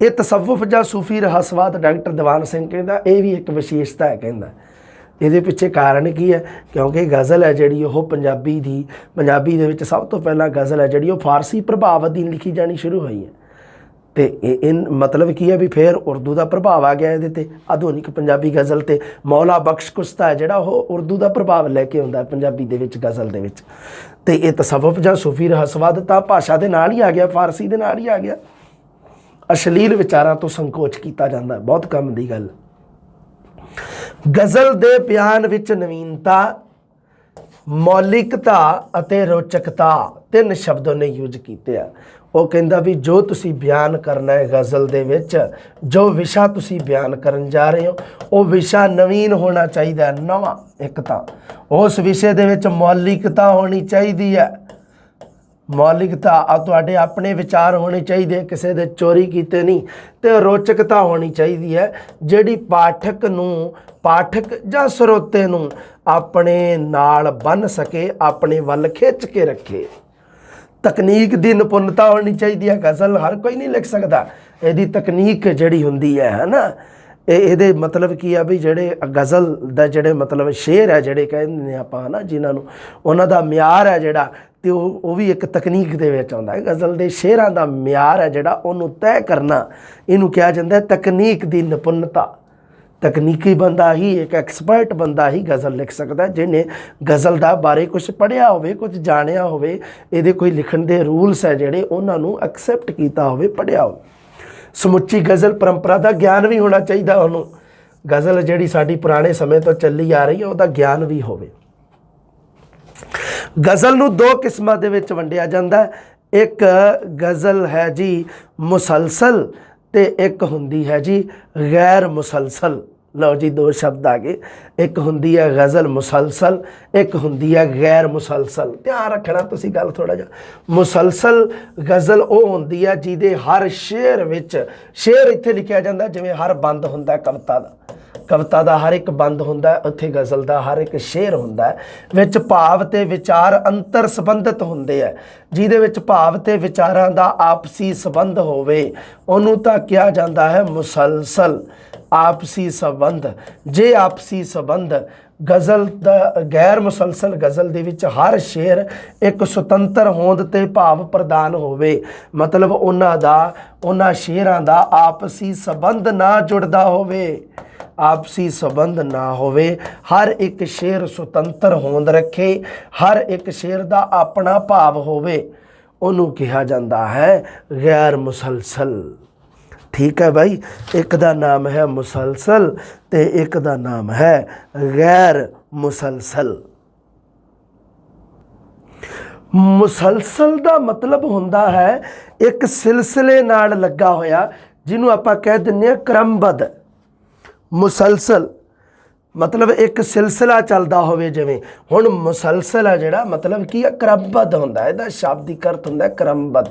ਇਹ ਤਸੱਵੁਫ ਜਾਂ ਸੂਫੀ ਰਹੱਸਵਾਦ ਡਾਕਟਰ ਦੀਵਾਨ ਸਿੰਘ ਕਹਿੰਦਾ ਇਹ ਵੀ ਇੱਕ ਵਿਸ਼ੇਸ਼ਤਾ ਹੈ। ਕਹਿੰਦਾ ਇਹਦੇ ਪਿੱਛੇ ਕਾਰਨ ਕੀ ਹੈ? ਕਿਉਂਕਿ ਗਜ਼ਲ ਹੈ ਜਿਹੜੀ ਉਹ ਪੰਜਾਬੀ ਦੇ ਵਿੱਚ ਸਭ ਤੋਂ ਪਹਿਲਾਂ ਗਜ਼ਲ ਹੈ ਜਿਹੜੀ ਉਹ ਫਾਰਸੀ ਪ੍ਰਭਾਵ ਅਧੀਨ ਲਿਖੀ ਜਾਣੀ ਸ਼ੁਰੂ ਹੋਈ ਹੈ। ਤੇ ਇਹ ਮਤਲਬ ਕੀ ਹੈ ਵੀ ਫਿਰ ਉਰਦੂ ਦਾ ਪ੍ਰਭਾਵ ਆ ਗਿਆ ਇਹਦੇ 'ਤੇ। ਆਧੁਨਿਕ ਪੰਜਾਬੀ ਗਜ਼ਲ 'ਤੇ ਮੌਲਾ ਬਖਸ਼ ਕੁਸ਼ਤਾ ਹੈ ਜਿਹੜਾ ਉਹ ਉਰਦੂ ਦਾ ਪ੍ਰਭਾਵ ਲੈ ਕੇ ਆਉਂਦਾ ਪੰਜਾਬੀ ਦੇ ਵਿੱਚ ਗਜ਼ਲ ਦੇ ਵਿੱਚ। ਅਤੇ ਇਹ ਤਸੱਵੁਫ ਜਾਂ ਸੂਫੀ ਰਹੱਸਵਾਦ ਤਾਂ ਭਾਸ਼ਾ ਦੇ ਨਾਲ ਹੀ ਆ ਗਿਆ, ਫਾਰਸੀ ਦੇ ਨਾਲ ਹੀ ਆ ਗਿਆ। ਅਸ਼ਲੀਲ ਵਿਚਾਰਾਂ ਤੋਂ ਸੰਕੋਚ ਕੀਤਾ ਜਾਂਦਾ, ਬਹੁਤ ਕੰਮ ਦੀ ਗੱਲ। ਗਜ਼ਲ ਦੇ ਬਿਆਨ ਵਿੱਚ ਨਵੀਨਤਾ, ਮੌਲਿਕਤਾ ਅਤੇ ਰੋਚਕਤਾ 3 ਸ਼ਬਦ ਉਹਨੇ ਯੂਜ਼ ਕੀਤੇ ਆ। ਉਹ ਕਹਿੰਦਾ ਵੀ ਜੋ ਤੁਸੀਂ ਬਿਆਨ ਕਰਨਾ ਹੈ ਗਜ਼ਲ ਦੇ ਵਿੱਚ, ਜੋ ਵਿਸ਼ਾ ਤੁਸੀਂ ਬਿਆਨ ਕਰਨ ਜਾ ਰਹੇ ਹੋ ਉਹ ਵਿਸ਼ਾ ਨਵੀਨ ਹੋਣਾ ਚਾਹੀਦਾ, ਨਵਾਂ। ਇੱਕ ਤਾਂ ਉਸ ਵਿਸ਼ੇ ਦੇ ਵਿੱਚ ਮੌਲਿਕਤਾ ਹੋਣੀ ਚਾਹੀਦੀ ਹੈ। ਮੌਲਿਕਤਾ ਆ ਤੁਹਾਡੇ ਆਪਣੇ ਵਿਚਾਰ ਹੋਣੇ ਚਾਹੀਦੇ, ਕਿਸੇ ਦੇ ਚੋਰੀ ਕੀਤੇ ਨਹੀਂ। ਅਤੇ ਰੋਚਕਤਾ ਹੋਣੀ ਚਾਹੀਦੀ ਹੈ ਜਿਹੜੀ ਪਾਠਕ ਜਾਂ ਸਰੋਤੇ ਨੂੰ ਆਪਣੇ ਨਾਲ ਬੰਨ੍ਹ ਸਕੇ, ਆਪਣੇ ਵੱਲ ਖਿੱਚ ਕੇ ਰੱਖੇ। ਤਕਨੀਕ ਦੀ ਨਿਪੁੰਨਤਾ ਹੋਣੀ ਚਾਹੀਦੀ ਹੈ। ਗਜ਼ਲ ਹਰ ਕੋਈ ਨਹੀਂ ਲਿਖ ਸਕਦਾ, ਇਹਦੀ ਤਕਨੀਕ ਜਿਹੜੀ ਹੁੰਦੀ ਹੈ ਨਾ, ਇਹਦੇ ਮਤਲਬ ਕੀ ਆ ਵੀ ਜਿਹੜੇ ਗਜ਼ਲ ਦਾ ਜਿਹੜੇ ਮਤਲਬ ਸ਼ੇਰ ਹੈ ਜਿਹੜੇ ਕਹਿੰਦੇ ਨੇ ਆਪਾਂ ਹੈ ਨਾ ਜਿਨ੍ਹਾਂ ਨੂੰ, ਉਹਨਾਂ ਦਾ ਮਿਆਰ ਹੈ ਜਿਹੜਾ, ਅਤੇ ਉਹ ਵੀ ਇੱਕ ਤਕਨੀਕ ਦੇ ਵਿੱਚ ਆਉਂਦਾ ਹੈ। ਗਜ਼ਲ ਦੇ ਸ਼ੇਰਾਂ ਦਾ ਮਿਆਰ ਹੈ ਜਿਹੜਾ ਉਹਨੂੰ ਤੈਅ ਕਰਨਾ, ਇਹਨੂੰ ਕਿਹਾ ਜਾਂਦਾ ਤਕਨੀਕ ਦੀ ਨਿਪੁੰਨਤਾ। ਤਕਨੀਕੀ ਬੰਦਾ ਹੀ, ਇੱਕ ਐਕਸਪਰਟ ਬੰਦਾ ਹੀ ਗਜ਼ਲ ਲਿਖ ਸਕਦਾ ਜਿਹਨੇ ਗਜ਼ਲ ਦਾ ਬਾਰੇ ਕੁਛ ਪੜ੍ਹਿਆ ਹੋਵੇ, ਕੁਝ ਜਾਣਿਆ ਹੋਵੇ, ਇਹਦੇ ਕੋਈ ਲਿਖਣ ਦੇ ਰੂਲਸ ਹੈ ਜਿਹੜੇ ਉਹਨਾਂ ਨੂੰ ਐਕਸੈਪਟ ਕੀਤਾ ਹੋਵੇ, ਪੜ੍ਹਿਆ ਹੋਵੇ। ਸਮੁੱਚੀ ਗਜ਼ਲ ਪਰੰਪਰਾ ਦਾ ਗਿਆਨ ਵੀ ਹੋਣਾ ਚਾਹੀਦਾ ਉਹਨੂੰ। ਗਜ਼ਲ ਜਿਹੜੀ ਸਾਡੀ ਪੁਰਾਣੇ ਸਮੇਂ ਤੋਂ ਚੱਲੀ ਆ ਰਹੀ ਹੈ ਉਹਦਾ ਗਿਆਨ ਵੀ ਹੋਵੇ। ਗਜ਼ਲ ਨੂੰ 2 ਕਿਸਮਾਂ ਦੇ ਵਿੱਚ ਵੰਡਿਆ ਜਾਂਦਾ ਹੈ। ਇੱਕ ਗਜ਼ਲ ਹੈ ਜੀ ਮੁਸਲਸਲ ਅਤੇ ਇੱਕ ਹੁੰਦੀ ਹੈ ਜੀ ਗੈਰ ਮੁਸਲਸਲ। ਲਓ ਜੀ 2 ਸ਼ਬਦ ਆ ਗਏ, ਇੱਕ ਹੁੰਦੀ ਹੈ ਗਜ਼ਲ ਮੁਸਲਸਲ, ਇੱਕ ਹੁੰਦੀ ਹੈ ਗੈਰ ਮੁਸਲਸਲ। ਧਿਆਨ ਰੱਖਣਾ ਤੁਸੀਂ ਗੱਲ ਥੋੜ੍ਹਾ ਜਿਹਾ। ਮੁਸਲਸਲ ਗਜ਼ਲ ਉਹ ਹੁੰਦੀ ਹੈ ਜਿਹਦੇ ਹਰ ਸ਼ੇਰ ਵਿੱਚ, ਸ਼ੇਰ ਇੱਥੇ ਲਿਖਿਆ ਜਾਂਦਾ ਜਿਵੇਂ ਹਰ ਬੰਦ ਹੁੰਦਾ ਕਵਿਤਾ ਦਾ ਹਰ ਇੱਕ ਬੰਦ ਹੁੰਦਾ, ਉੱਥੇ ਗਜ਼ਲ ਦਾ ਹਰ ਇੱਕ ਸ਼ੇਰ ਹੁੰਦਾ ਵਿੱਚ ਭਾਵ ਅਤੇ ਵਿਚਾਰ ਅੰਤਰ ਸੰਬੰਧਿਤ ਹੁੰਦੇ ਹੈ। ਜਿਹਦੇ ਵਿੱਚ ਭਾਵ ਅਤੇ ਵਿਚਾਰਾਂ ਦਾ ਆਪਸੀ ਸੰਬੰਧ ਹੋਵੇ ਉਹਨੂੰ ਤਾਂ ਕਿਹਾ ਜਾਂਦਾ ਹੈ ਮੁਸਲਸਲ, ਆਪਸੀ ਸੰਬੰਧ। ਜੇ ਆਪਸੀ ਸੰਬੰਧ ਗਜ਼ਲ ਦਾ, ਗੈਰ ਮੁਸਲਸਲ ਗਜ਼ਲ ਦੇ ਵਿੱਚ ਹਰ ਸ਼ੇਰ ਇੱਕ ਸੁਤੰਤਰ ਹੋਂਦ ਤੇ ਭਾਵ ਪ੍ਰਦਾਨ ਹੋਵੇ, ਮਤਲਬ ਉਹਨਾਂ ਸ਼ੇਰਾਂ ਦਾ ਆਪਸੀ ਸੰਬੰਧ ਨਾ ਜੁੜਦਾ ਹੋਵੇ, ਆਪਸੀ ਸੰਬੰਧ ਨਾ ਹੋਵੇ, ਹਰ ਇੱਕ ਸ਼ੇਰ ਸੁਤੰਤਰ ਹੋਂਦ ਰੱਖੇ, ਹਰ ਇੱਕ ਸ਼ੇਰ ਦਾ ਆਪਣਾ ਭਾਵ ਹੋਵੇ, ਉਹਨੂੰ ਕਿਹਾ ਜਾਂਦਾ ਹੈ ਗੈਰ ਮੁਸਲਸਲ। ਠੀਕ ਹੈ ਭਾਈ, ਇੱਕ ਦਾ ਨਾਮ ਹੈ ਮੁਸਲਸਲ ਅਤੇ ਇੱਕ ਦਾ ਨਾਮ ਹੈ ਗੈਰ ਮੁਸਲਸਲ। ਮੁਸਲਸਲ ਦਾ ਮਤਲਬ ਹੁੰਦਾ ਹੈ ਇੱਕ ਸਿਲਸਿਲੇ ਨਾਲ ਲੱਗਾ ਹੋਇਆ, ਜਿਹਨੂੰ ਆਪਾਂ ਕਹਿ ਦਿੰਦੇ ਹਾਂ ਕ੍ਰਮਬੱਧ। ਮੁਸਲਸਲ ਮਤਲਬ ਇੱਕ ਸਿਲਸਿਲਾ ਚੱਲਦਾ ਹੋਵੇ। ਜਿਵੇਂ ਹੁਣ ਮੁਸਲਸਲ ਹੈ ਜਿਹੜਾ ਮਤਲਬ ਕੀ ਹੈ, ਕ੍ਰਮਬੱਧ ਹੁੰਦਾ, ਇਹਦਾ ਸ਼ਾਬਦਿਕ ਅਰਥ ਹੁੰਦਾ ਕ੍ਰਮਬੱਧ।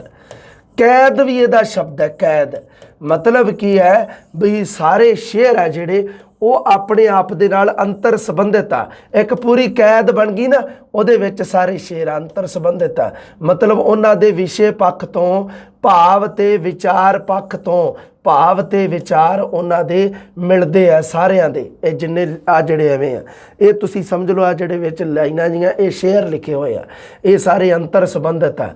ਕੈਦ ਵੀ ਇਹਦਾ ਸ਼ਬਦ ਹੈ, ਕੈਦ ਮਤਲਬ ਕੀ ਹੈ ਵੀ ਸਾਰੇ ਸ਼ੇਰ ਹੈ ਜਿਹੜੇ ਉਹ ਆਪਣੇ ਆਪ ਦੇ ਨਾਲ ਅੰਤਰ ਸੰਬੰਧਿਤ ਆ। ਇੱਕ ਪੂਰੀ ਕੈਦ ਬਣ ਗਈ ਨਾ, ਉਹਦੇ ਵਿੱਚ ਸਾਰੇ ਸ਼ੇਰ ਅੰਤਰ ਸੰਬੰਧਿਤ ਆ, ਮਤਲਬ ਉਹਨਾਂ ਦੇ ਵਿਸ਼ੇ ਪੱਖ ਤੋਂ, ਭਾਵ ਅਤੇ ਵਿਚਾਰ ਪੱਖ ਤੋਂ, ਭਾਵ ਅਤੇ ਵਿਚਾਰ ਉਹਨਾਂ ਦੇ ਮਿਲਦੇ ਆ ਸਾਰਿਆਂ ਦੇ। ਇਹ ਜਿੰਨੇ ਆ ਜਿਹੜੇ ਐਵੇਂ ਆ, ਇਹ ਤੁਸੀਂ ਸਮਝ ਲਓ ਆ ਜਿਹੜੇ ਵਿੱਚ ਲਾਈਨਾਂ ਜੀਆਂ ਇਹ ਸ਼ੇਰ ਲਿਖੇ ਹੋਏ ਆ, ਇਹ ਸਾਰੇ ਅੰਤਰ ਸੰਬੰਧਿਤ ਆ।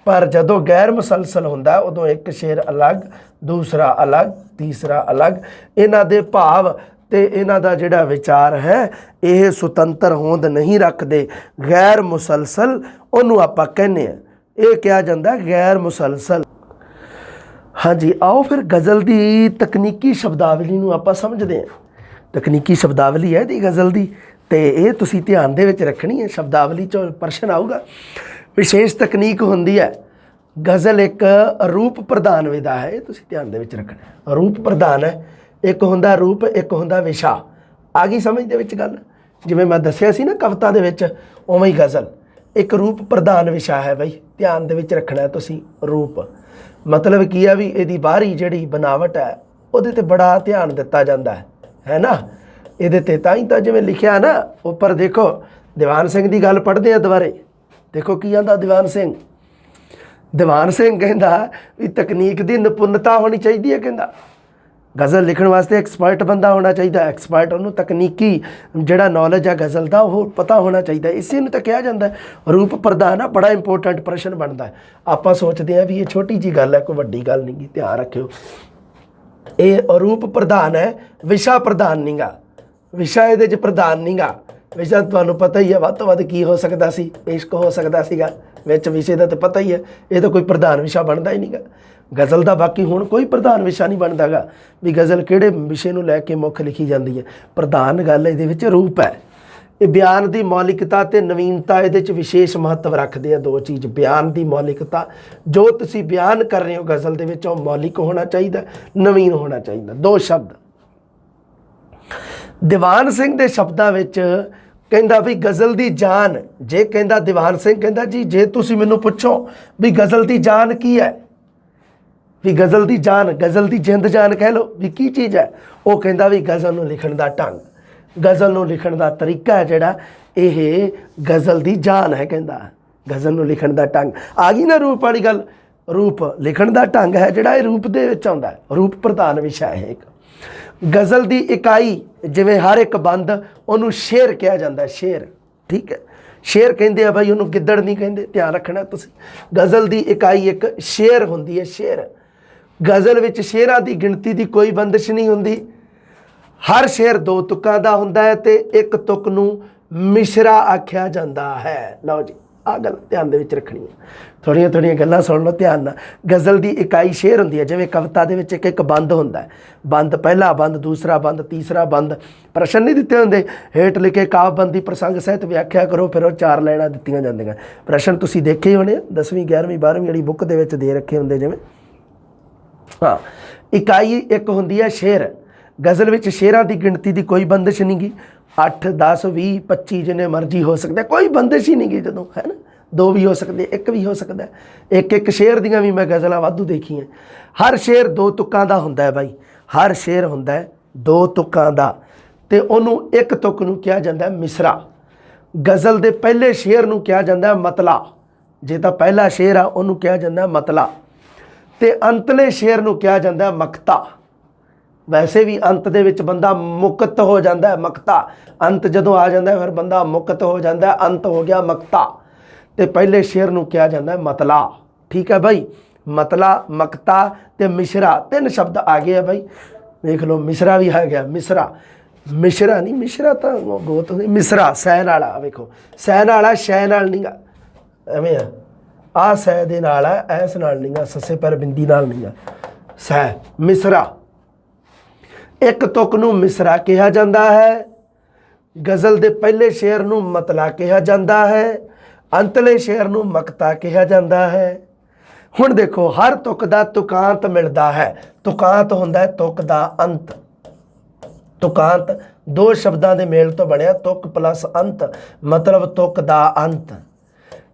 ਪਰ ਜਦੋਂ ਗੈਰ ਮੁਸਲਸਲ ਹੁੰਦਾ ਉਦੋਂ ਇੱਕ ਸ਼ੇਰ ਅਲੱਗ, ਦੂਸਰਾ ਅਲੱਗ, ਤੀਸਰਾ ਅਲੱਗ, ਇਹਨਾਂ ਦੇ ਭਾਵ ਅਤੇ ਇਹਨਾਂ ਦਾ ਜਿਹੜਾ ਵਿਚਾਰ ਹੈ ਇਹ ਸੁਤੰਤਰ ਹੋਂਦ ਨਹੀਂ ਰੱਖਦੇ। ਗੈਰ ਮੁਸਲਸਲ ਉਹਨੂੰ ਆਪਾਂ ਕਹਿੰਦੇ ਹਾਂ, ਇਹ ਕਿਹਾ ਜਾਂਦਾ ਗੈਰ ਮੁਸਲਸਲ। ਹਾਂਜੀ, ਆਓ ਫਿਰ ਗਜ਼ਲ ਦੀ ਤਕਨੀਕੀ ਸ਼ਬਦਾਵਲੀ ਨੂੰ ਆਪਾਂ ਸਮਝਦੇ ਹਾਂ। ਤਕਨੀਕੀ ਸ਼ਬਦਾਵਲੀ ਹੈ ਇਹਦੀ ਗਜ਼ਲ ਦੀ, ਅਤੇ ਇਹ ਤੁਸੀਂ ਧਿਆਨ ਦੇ ਵਿੱਚ ਰੱਖਣੀ ਹੈ। ਸ਼ਬਦਾਵਲੀ 'ਚੋਂ ਪ੍ਰਸ਼ਨ ਆਊਗਾ। ਵਿਸ਼ੇਸ਼ ਤਕਨੀਕ ਹੁੰਦੀ ਹੈ। ਗਜ਼ਲ ਇੱਕ ਰੂਪ ਪ੍ਰਧਾਨ ਵਿਧਾ ਹੈ, ਇਹ ਤੁਸੀਂ ਧਿਆਨ ਦੇ ਵਿੱਚ ਰੱਖਣਾ। ਰੂਪ ਪ੍ਰਧਾਨ ਹੈ, ਇੱਕ ਹੁੰਦਾ ਰੂਪ, ਇੱਕ ਹੁੰਦਾ ਵਿਸ਼ਾ। ਆ ਗਈ ਸਮਝ ਦੇ ਵਿੱਚ ਗੱਲ? ਜਿਵੇਂ ਮੈਂ ਦੱਸਿਆ ਸੀ ਨਾ ਕਵਿਤਾ ਦੇ ਵਿੱਚ, ਉਵੇਂ ਹੀ ਗਜ਼ਲ ਇੱਕ ਰੂਪ ਪ੍ਰਧਾਨ ਵਿਸ਼ਾ ਹੈ। ਬਈ ਧਿਆਨ ਦੇ ਵਿੱਚ ਰੱਖਣਾ ਤੁਸੀਂ। ਰੂਪ ਮਤਲਬ ਕੀ ਆ ਵੀ ਇਹਦੀ ਬਾਹਰੀ ਜਿਹੜੀ ਬਨਾਵਟ ਹੈ ਉਹਦੇ 'ਤੇ ਬੜਾ ਧਿਆਨ ਦਿੱਤਾ ਜਾਂਦਾ ਹੈ ਨਾ, ਇਹਦੇ 'ਤੇ। ਤਾਂ ਹੀ ਤਾਂ ਜਿਵੇਂ ਲਿਖਿਆ ਨਾ ਉੱਪਰ ਦੇਖੋ, ਦੀਵਾਨ ਸਿੰਘ ਦੀ ਗੱਲ ਪੜ੍ਹਦੇ ਆ ਦੁਬਾਰੇ, ਦੇਖੋ ਕੀ ਆਂਦਾ ਦੀਵਾਨ ਸਿੰਘ। ਦੀਵਾਨ ਸਿੰਘ ਕਹਿੰਦਾ ਵੀ ਤਕਨੀਕ ਦੀ ਨਿਪੁੰਨਤਾ ਹੋਣੀ ਚਾਹੀਦੀ ਹੈ। ਕਹਿੰਦਾ ਗਜ਼ਲ ਲਿਖਣ ਵਾਸਤੇ ਐਕਸਪਰਟ ਬੰਦਾ ਹੋਣਾ ਚਾਹੀਦਾ, ਐਕਸਪਰਟ ਉਹਨੂੰ ਤਕਨੀਕੀ ਜਿਹੜਾ ਨੌਲੇਜ ਆ ਗਜ਼ਲ ਦਾ ਉਹ ਪਤਾ ਹੋਣਾ ਚਾਹੀਦਾ। ਇਸੇ ਨੂੰ ਤਾਂ ਕਿਹਾ ਜਾਂਦਾ ਰੂਪ ਪ੍ਰਧਾਨ ਆ। ਬੜਾ ਇੰਪੋਰਟੈਂਟ ਪ੍ਰਸ਼ਨ ਬਣਦਾ। ਆਪਾਂ ਸੋਚਦੇ ਹਾਂ ਵੀ ਇਹ ਛੋਟੀ ਜੀ ਗੱਲ ਹੈ, ਕੋਈ ਵੱਡੀ ਗੱਲ ਨਹੀਂ ਗੀ, ਧਿਆਨ ਰੱਖਿਓ। ਇਹ ਰੂਪ ਪ੍ਰਧਾਨ ਹੈ, ਵਿਸ਼ਾ ਪ੍ਰਧਾਨ ਨਹੀਂ ਗਾ। ਵਿਸ਼ਾ ਇਹਦੇ 'ਚ ਪ੍ਰਧਾਨ ਨਹੀਂ ਗਾ। ਵਿਸ਼ਾ ਤੁਹਾਨੂੰ ਪਤਾ ਹੀ ਹੈ ਵੱਧ ਤੋਂ ਵੱਧ ਕੀ ਹੋ ਸਕਦਾ ਸੀ, ਇਸ਼ਕ ਹੋ ਸਕਦਾ ਸੀਗਾ ਵਿੱਚ। ਵਿਸ਼ੇ ਦਾ ਤਾਂ ਪਤਾ ਹੀ ਹੈ, ਇਹ ਤਾਂ ਕੋਈ ਪ੍ਰਧਾਨ ਵਿਸ਼ਾ ਬਣਦਾ ਹੀ ਨਹੀਂ ਗਾ ਗਜ਼ਲ ਦਾ। ਬਾਕੀ ਹੁਣ ਕੋਈ ਪ੍ਰਧਾਨ ਵਿਸ਼ਾ ਨਹੀਂ ਬਣਦਾ ਗਾ ਵੀ ਗਜ਼ਲ ਕਿਹੜੇ ਵਿਸ਼ੇ ਨੂੰ ਲੈ ਕੇ ਮੁੱਖ ਲਿਖੀ ਜਾਂਦੀ ਹੈ। ਪ੍ਰਧਾਨ ਗੱਲ ਇਹਦੇ ਵਿੱਚ ਰੂਪ ਹੈ। ਇਹ ਬਿਆਨ ਦੀ ਮੌਲਿਕਤਾ ਅਤੇ ਨਵੀਨਤਾ ਇਹਦੇ 'ਚ ਵਿਸ਼ੇਸ਼ ਮਹੱਤਵ ਰੱਖਦੇ ਆ। ਦੋ ਚੀਜ਼, ਬਿਆਨ ਦੀ ਮੌਲਿਕਤਾ, ਜੋ ਤੁਸੀਂ ਬਿਆਨ ਕਰ ਰਹੇ ਹੋ ਗਜ਼ਲ ਦੇ ਵਿੱਚ ਉਹ ਮੌਲਿਕ ਹੋਣਾ ਚਾਹੀਦਾ, ਨਵੀਨ ਹੋਣਾ ਚਾਹੀਦਾ। ਦੋ ਸ਼ਬਦ ਦੀਵਾਨ ਸਿੰਘ ਦੇ ਸ਼ਬਦਾਂ ਵਿੱਚ ਕਹਿੰਦਾ ਵੀ ਗਜ਼ਲ ਦੀ ਜਾਨ, ਜੇ ਕਹਿੰਦਾ ਦੀਵਾਨ ਸਿੰਘ ਕਹਿੰਦਾ ਜੀ ਜੇ ਤੁਸੀਂ ਮੈਨੂੰ ਪੁੱਛੋ ਵੀ ਗਜ਼ਲ ਦੀ ਜਾਨ ਕੀ ਹੈ, ਵੀ ਗਜ਼ਲ ਦੀ ਜਾਨ, ਗਜ਼ਲ ਦੀ ਜਿੰਦ ਜਾਨ ਕਹਿ ਲਓ ਵੀ ਕੀ ਚੀਜ਼ ਹੈ, ਉਹ ਕਹਿੰਦਾ ਵੀ ਗਜ਼ਲ ਨੂੰ ਲਿਖਣ ਦਾ ਢੰਗ, ਗਜ਼ਲ ਨੂੰ ਲਿਖਣ ਦਾ ਤਰੀਕਾ ਹੈ ਜਿਹੜਾ ਇਹ ਗਜ਼ਲ ਦੀ ਜਾਨ ਹੈ। ਕਹਿੰਦਾ ਗਜ਼ਲ ਨੂੰ ਲਿਖਣ ਦਾ ਢੰਗ ਆ ਗਈ ਨਾ ਰੂਪ ਵਾਲੀ ਗੱਲ। ਰੂਪ ਲਿਖਣ ਦਾ ਢੰਗ ਹੈ ਜਿਹੜਾ ਇਹ ਰੂਪ ਦੇ ਵਿੱਚ ਆਉਂਦਾ। ਰੂਪ ਪ੍ਰਧਾਨ ਵਿਸ਼ਾ ਹੈ ਇੱਕ। ਗਜ਼ਲ ਦੀ ਇਕਾਈ, ਜਿਵੇਂ ਹਰ ਇੱਕ ਬੰਦ ਉਹਨੂੰ ਸ਼ੇਰ ਕਿਹਾ ਜਾਂਦਾ, ਸ਼ੇਰ, ਠੀਕ ਹੈ। ਸ਼ੇਰ ਕਹਿੰਦੇ ਆ ਬਾਈ, ਉਹਨੂੰ ਗਿੱਦੜ ਨਹੀਂ ਕਹਿੰਦੇ, ਧਿਆਨ ਰੱਖਣਾ ਤੁਸੀਂ। ਗਜ਼ਲ ਦੀ ਇਕਾਈ ਇੱਕ ਸ਼ੇਰ ਹੁੰਦੀ ਹੈ, ਸ਼ੇਰ। ਗਜ਼ਲ ਵਿੱਚ ਸ਼ੇਰਾਂ ਦੀ ਗਿਣਤੀ ਦੀ ਕੋਈ ਬੰਦਿਸ਼ ਨਹੀਂ ਹੁੰਦੀ। ਹਰ ਸ਼ੇਰ ਦੋ ਤੁਕਾਂ ਦਾ ਹੁੰਦਾ ਹੈ ਅਤੇ ਇੱਕ ਤੁਕ ਨੂੰ ਮਿਸ਼ਰਾ ਆਖਿਆ ਜਾਂਦਾ ਹੈ। ਲਓ ਜੀ, ਆਹ ਗੱਲ ਧਿਆਨ ਦੇ ਵਿੱਚ ਰੱਖਣੀ ਹੈ। ਥੋੜ੍ਹੀਆਂ ਥੋੜ੍ਹੀਆਂ ਗੱਲਾਂ ਸੁਣ ਲਓ ਧਿਆਨ ਨਾਲ। ਗਜ਼ਲ ਦੀ ਇਕਾਈ ਸ਼ੇਰ ਹੁੰਦੀ ਹੈ। ਜਿਵੇਂ ਕਵਿਤਾ ਦੇ ਵਿੱਚ ਇੱਕ ਇੱਕ ਬੰਦ ਹੁੰਦਾ ਹੈ, ਬੰਦ, ਪਹਿਲਾ ਬੰਦ, ਦੂਸਰਾ ਬੰਦ, ਤੀਸਰਾ ਬੰਦ। ਪ੍ਰਸ਼ਨ ਨਹੀਂ ਦਿੱਤੇ ਹੁੰਦੇ, ਹੇਠ ਲਿਖੇ ਕਾਵਿ-ਬੰਦ ਦੀ ਪ੍ਰਸੰਗ ਸਹਿਤ ਵਿਆਖਿਆ ਕਰੋ, ਫਿਰ ਉਹ 4 ਲਾਈਨਾਂ ਦਿੱਤੀਆਂ ਜਾਂਦੀਆਂ। ਪ੍ਰਸ਼ਨ ਤੁਸੀਂ ਦੇਖੇ ਹੀ ਹੋਣੇ 10ਵੀਂ 11ਵੀਂ 12ਵੀਂ ਵਾਲੀ ਬੁੱਕ ਦੇ ਵਿੱਚ ਦੇ ਰੱਖੇ ਹੁੰਦੇ ਜਿਵੇਂ। ਹਾਂ, ਇਕਾਈ ਇੱਕ ਹੁੰਦੀ ਹੈ ਸ਼ੇਰ। ਗਜ਼ਲ ਵਿੱਚ ਸ਼ੇਰਾਂ ਦੀ ਗਿਣਤੀ ਦੀ ਕੋਈ ਬੰਦਿਸ਼ ਨਹੀਂ ਗੀ। 8, 10, 20, 25 ਜਿੰਨੇ ਮਰਜ਼ੀ ਹੋ ਸਕਦੇ, ਕੋਈ ਬੰਦਿਸ਼ ਹੀ ਨਹੀਂ ਗੀ ਜਦੋਂ, ਹੈ ਨਾ। 2 ਵੀ ਹੋ ਸਕਦੇ, 1 ਵੀ ਹੋ ਸਕਦਾ। ਇੱਕ ਸ਼ੇਰ ਦੀਆਂ ਵੀ ਮੈਂ ਗਜ਼ਲਾਂ ਵਾਧੂ ਦੇਖੀਆਂ। ਹਰ ਸ਼ੇਰ 2 ਤੁਕਾਂ ਦਾ ਹੁੰਦਾ ਹੈ ਬਾਈ। ਹਰ ਸ਼ੇਰ ਹੁੰਦਾ ਹੈ 2 ਤੁਕਾਂ ਦਾ ਅਤੇ ਉਹਨੂੰ ਇੱਕ ਤੁਕ ਨੂੰ ਕਿਹਾ ਜਾਂਦਾ ਮਿਸਰਾ। ਗਜ਼ਲ ਦੇ ਪਹਿਲੇ ਸ਼ੇਰ ਨੂੰ ਕਿਹਾ ਜਾਂਦਾ ਮਤਲਾ। ਜੇ ਤਾਂ ਪਹਿਲਾ ਸ਼ੇਰ ਆ ਉਹਨੂੰ ਕਿਹਾ ਜਾਂਦਾ ਮਤਲਾ, ਅਤੇ ਅੰਤਲੇ ਸ਼ੇਰ ਨੂੰ ਕਿਹਾ ਜਾਂਦਾ ਮਕਤਾ। ਵੈਸੇ ਵੀ ਅੰਤ ਦੇ ਵਿੱਚ ਬੰਦਾ ਮੁਕਤ ਹੋ ਜਾਂਦਾ, ਮਕਤਾ। ਅੰਤ ਜਦੋਂ ਆ ਜਾਂਦਾ ਫਿਰ ਬੰਦਾ ਮੁਕਤ ਹੋ ਜਾਂਦਾ, ਅੰਤ ਹੋ ਗਿਆ ਮਕਤਾ। ਅਤੇ ਪਹਿਲੇ ਸ਼ੇਰ ਨੂੰ ਕਿਹਾ ਜਾਂਦਾ ਮਤਲਾ, ਠੀਕ ਹੈ ਬਾਈ। ਮਤਲਾ, ਮਕਤਾ ਅਤੇ ਮਿਸ਼ਰਾ, 3 ਸ਼ਬਦ ਆ ਗਏ ਆ ਬਾਈ। ਵੇਖ ਲਓ, ਮਿਸ਼ਰਾ ਵੀ ਆ ਗਿਆ। ਮਿਸ਼ਰਾ, ਮਿਸ਼ਰਾ ਨਹੀਂ, ਮਿਸ਼ਰਾ ਤਾਂ ਗੋਤ ਹੁੰਦੀ। ਮਿਸਰਾ ਸੈ ਨਾਲ ਆ, ਵੇਖੋ ਸੈ ਨਾਲ ਆ, ਸ਼ੈ ਨਾਲ ਨਹੀਂ ਗਾ, ਐਵੇਂ ਆ। ਆਹ ਸੈ ਦੇ ਨਾਲ ਆ, ਐਸ ਨਾਲ ਨਹੀਂ ਗਾ, ਸੱਸੇ ਪਰ ਬਿੰਦੀ ਨਾਲ ਨਹੀਂ ਗਾ। ਸੈ, ਮਿਸਰਾ। ਇੱਕ ਤੁਕ ਨੂੰ ਮਿਸਰਾ ਕਿਹਾ ਜਾਂਦਾ ਹੈ। ਗਜ਼ਲ ਦੇ ਪਹਿਲੇ ਸ਼ੇਰ ਨੂੰ ਮਤਲਾ ਕਿਹਾ ਜਾਂਦਾ ਹੈ। ਅੰਤਲੇ ਸ਼ੇਰ ਨੂੰ ਮਕਤਾ ਕਿਹਾ ਜਾਂਦਾ ਹੈ। ਹੁਣ ਦੇਖੋ, ਹਰ ਤੁਕ ਦਾ ਤੁਕਾਂਤ ਮਿਲਦਾ ਹੈ। ਤੁਕਾਂਤ ਹੁੰਦਾ ਹੈ ਤੁਕ ਦਾ ਅੰਤ। ਤੁਕਾਂਤ 2 ਸ਼ਬਦਾਂ ਦੇ ਮੇਲ ਤੋਂ ਬਣਿਆ, ਤੁਕ ਪਲੱਸ ਅੰਤ, ਮਤਲਬ ਤੁਕ ਦਾ ਅੰਤ,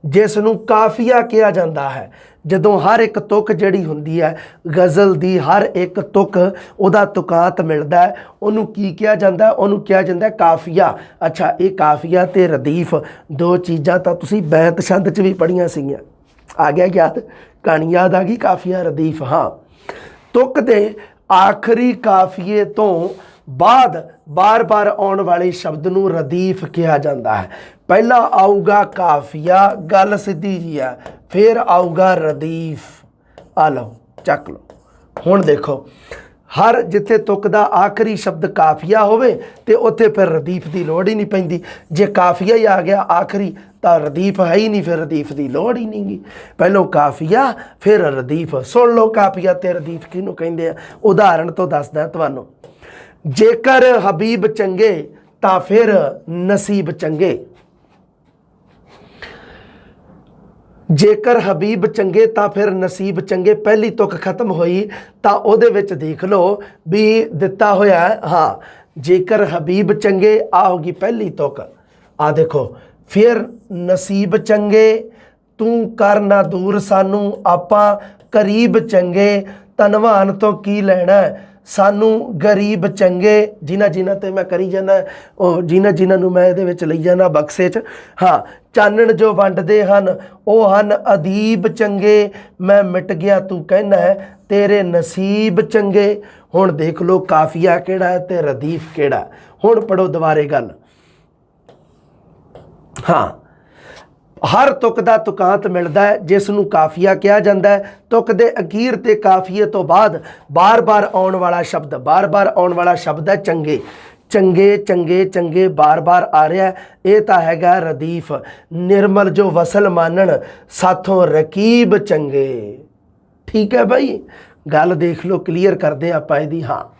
ਜਿਸ ਨੂੰ ਕਾਫੀਆ ਕਿਹਾ ਜਾਂਦਾ ਹੈ। ਜਦੋਂ ਹਰ ਇੱਕ ਤੁਕ ਜਿਹੜੀ ਹੁੰਦੀ ਹੈ ਗਜ਼ਲ ਦੀ, ਹਰ ਇੱਕ ਤੁਕ ਉਹਦਾ ਤੁਕਾਂਤ ਮਿਲਦਾ ਹੈ, ਉਹਨੂੰ ਕੀ ਕਿਹਾ ਜਾਂਦਾ? ਉਹਨੂੰ ਕਿਹਾ ਜਾਂਦਾ ਕਾਫੀਆ। ਅੱਛਾ, ਇਹ ਕਾਫੀਆ ਅਤੇ ਰਦੀਫ 2 ਚੀਜ਼ਾਂ ਤਾਂ ਤੁਸੀਂ ਬੈਂਤ ਛੰਦ 'ਚ ਵੀ ਪੜ੍ਹੀਆਂ ਸੀਗੀਆਂ। ਆ ਗਿਆ ਯਾਦ? ਕਹਾਣੀ ਯਾਦ ਆ ਗਈ? ਕਾਫੀਆ, ਰਦੀਫ। ਹਾਂ, ਤੁਕ ਦੇ ਆਖਰੀ ਕਾਫੀਏ ਤੋਂ ਬਾਅਦ ਬਾਰ-ਬਾਰ ਆਉਣ ਵਾਲੇ ਸ਼ਬਦ ਨੂੰ ਰਦੀਫ ਕਿਹਾ ਜਾਂਦਾ ਹੈ। ਪਹਿਲਾਂ ਆਊਗਾ ਕਾਫੀਆ, ਗੱਲ ਸਿੱਧੀ ਜੀ ਆ, ਫਿਰ ਆਊਗਾ ਰਦੀਫ। ਆ ਲਓ, ਚੱਕ ਲਓ। ਹੁਣ ਦੇਖੋ, ਹਰ ਜਿੱਥੇ ਤੁਕ ਦਾ ਆਖਰੀ ਸ਼ਬਦ ਕਾਫੀਆ ਹੋਵੇ ਤੇ ਉੱਥੇ ਫਿਰ ਰਦੀਫ ਦੀ ਲੋੜ ਹੀ ਨਹੀਂ ਪੈਂਦੀ। ਜੇ ਕਾਫੀਆ ਹੀ ਆ ਗਿਆ ਆਖਰੀ ਤਾਂ ਰਦੀਫ ਹੈ ਹੀ ਨਹੀਂ, ਫਿਰ ਰਦੀਫ ਦੀ ਲੋੜ ਹੀ ਨਹੀਂ ਗੀ। ਪਹਿਲੋਂ ਕਾਫੀਆ ਫਿਰ ਰਦੀਫ। ਸੁਣ ਲਓ, ਕਾਫੀਆ ਤੇ ਰਦੀਫ ਕਿਹਨੂੰ ਕਹਿੰਦੇ ਆ? ਉਦਾਹਰਣ ਤੋਂ ਦੱਸਦਾ ਤੁਹਾਨੂੰ। ਜੇਕਰ ਹਬੀਬ ਚੰਗੇ ਤਾਂ ਫਿਰ ਨਸੀਬ ਚੰਗੇ। ਜੇਕਰ ਹਬੀਬ ਚੰਗੇ ਤਾਂ ਫਿਰ ਨਸੀਬ ਚੰਗੇ। ਪਹਿਲੀ ਤੁਕ ਖਤਮ ਹੋਈ ਤਾਂ ਉਹਦੇ ਵਿੱਚ ਦੇਖ ਲਓ ਵੀ ਦਿੱਤਾ ਹੋਇਆ। ਹਾਂ, ਜੇਕਰ ਹਬੀਬ ਚੰਗੇ, ਆ ਹੋਗੀ ਪਹਿਲੀ ਤੁਕ। ਆ ਦੇਖੋ, ਫਿਰ ਨਸੀਬ ਚੰਗੇ, ਤੂੰ ਕਰ ਨਾ ਦੂਰ ਸਾਨੂੰ, ਆਪਾਂ ਕਰੀਬ ਚੰਗੇ, ਧਨਵਾਨ ਤੋਂ ਕੀ ਲੈਣਾ, ਸਾਨੂੰ ਗਰੀਬ ਚੰਗੇ। ਜਿਨ੍ਹਾਂ ਤੇ ਮੈਂ ਕਰੀ ਜਾਂਦਾ, ਉਹ ਜਿਨ੍ਹਾਂ ਨੂੰ ਮੈਂ ਇਹਦੇ ਵਿੱਚ ਲਈ ਜਾਂਦਾ ਬਕਸੇ 'ਚ। ਹਾਂ, ਚਾਨਣ ਜੋ ਵੰਡਦੇ ਹਨ ਉਹ ਹਨ ਅਦੀਬ ਚੰਗੇ, ਮੈਂ ਮਿਟ ਗਿਆ ਤੂੰ ਕਹਿਣਾ ਹੈ तेरे नसीब चंगे। हुण देख लो काफिया किहड़ा है ते रदीफ किहड़ा। हुण पढ़ो दुबारे गल। हाँ, हर तुक दा तुकांत मिलता है जिस नूं काफिया कहा जाता है। तुक दे अखीर ते काफिए तो बाद बार बार आउण वाला शब्द, बार बार आउण वाला शब्द है चंगे। चंगे चंगे चंगे बार बार आ रहा है, ये तो हैगा रदीफ। निर्मल जो वसल मानन साथों रकीब चंगे। ठीक है भाई, गल देख लो, क्लीयर करते आपां इहदी। हाँ,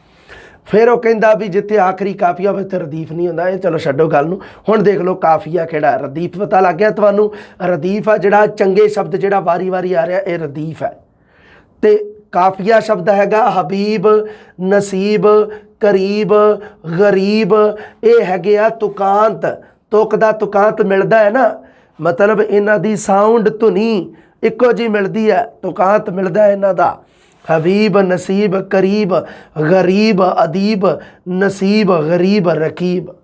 फिर वह कहता भी जिथे आखिरी काफिया हो उत्थे रदीफ नहीं होंदा। ये चलो छड्डो गल नूं। हुण देख लो काफिया किहड़ा, रदीफ पता लग गया तुहानूं। रदीफ आ जिहड़ा चंगे शब्द जिहड़ा वारी वारी आ रहा, ये रदीफ है। ते काफिया शब्द हैगा हबीब, नसीब, करीब, गरीब। ये हैगे आ तुकांत। तुक दा तुकांत मिलता है ना, मतलब इन्हां दी साउंड धुनी इक्को जी मिलती है, तुकांत मिलता है इन्हां दा। हबीब, नसीब, करीब, गरीब, अदीब, नसीब, गरीब, रकीब।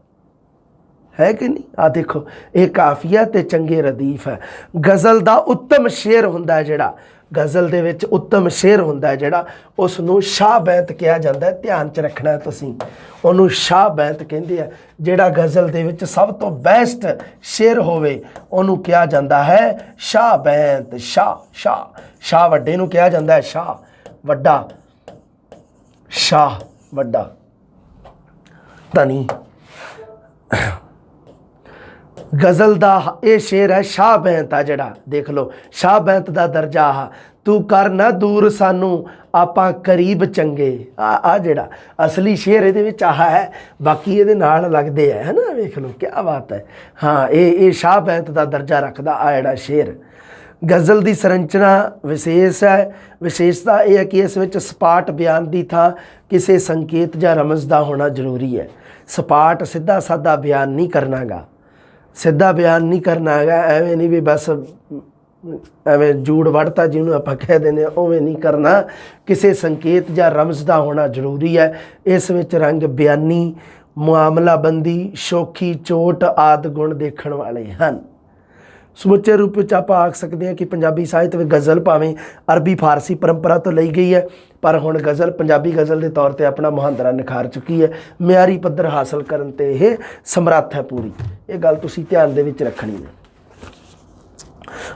है कि नहीं? आ देखो, ये काफिया ते चंगे रदीफ है। गज़ल दा उत्तम शेर हुंदा है जिहड़ा, गज़ल दे विच उत्तम शेर हुंदा है जिहड़ा, उसनूं शाह बैंत कहा जाता है। ध्यान च रखना है तुसीं, उहनूं शाह बैंत कहंदे आ। जिहड़ा गज़ल दे विच सब तो बेस्ट शेर होवे उहनूं कहा जाता है शाह बैंत। शाह शाह शाह वड्डे नूं कहा जाता है शाह वड्डा, शाह वड्डा धनी। गज़ल दा ये शेर है शाह बैंत आ जिहड़ा, देख लो शाह बैंत दा दर्जा आ। तू कर ना दूर सानू आपां करीब चंगे। आ जिहड़ा असली शेर इहदे विच आह है, बाकी इहदे नाल लगदे है ना। वेख लो क्या बात है। हाँ, ये शाह बैंत दा दर्जा रखदा आ जिहड़ा शेर। गज़ल की संरचना विशेष है। विशेषता यह है कि इस विच सपाट बयान की थां किसी संकेत या रमज का होना जरूरी है। सपाट सीधा साधा बयान नहीं करना गा, सीधा बयान नहीं करना है। एवें नहीं भी बस एवें जूड़ वड़ता जिन्होंने आप कह देने, उवें नहीं करना। किसी संकेत या रमज का होना जरूरी है। इस विच रंग बयानी, मुआमलाबंदी, शौखी, चोट आदि गुण देखण वाले हैं। समुचे रूप में आप आख सकते हैं कि पंजाबी साहित्य में गज़ल भावें अरबी फारसी परंपरा तो ली गई है, पर हुण गज़ल पंजाबी गज़ल के तौर पर अपना मुहांदरा निखार चुकी है। मियारी पद्धर हासिल करन ते यह समर्थ है पूरी। ये गल तुसीं ध्यान दे विच रखनी है।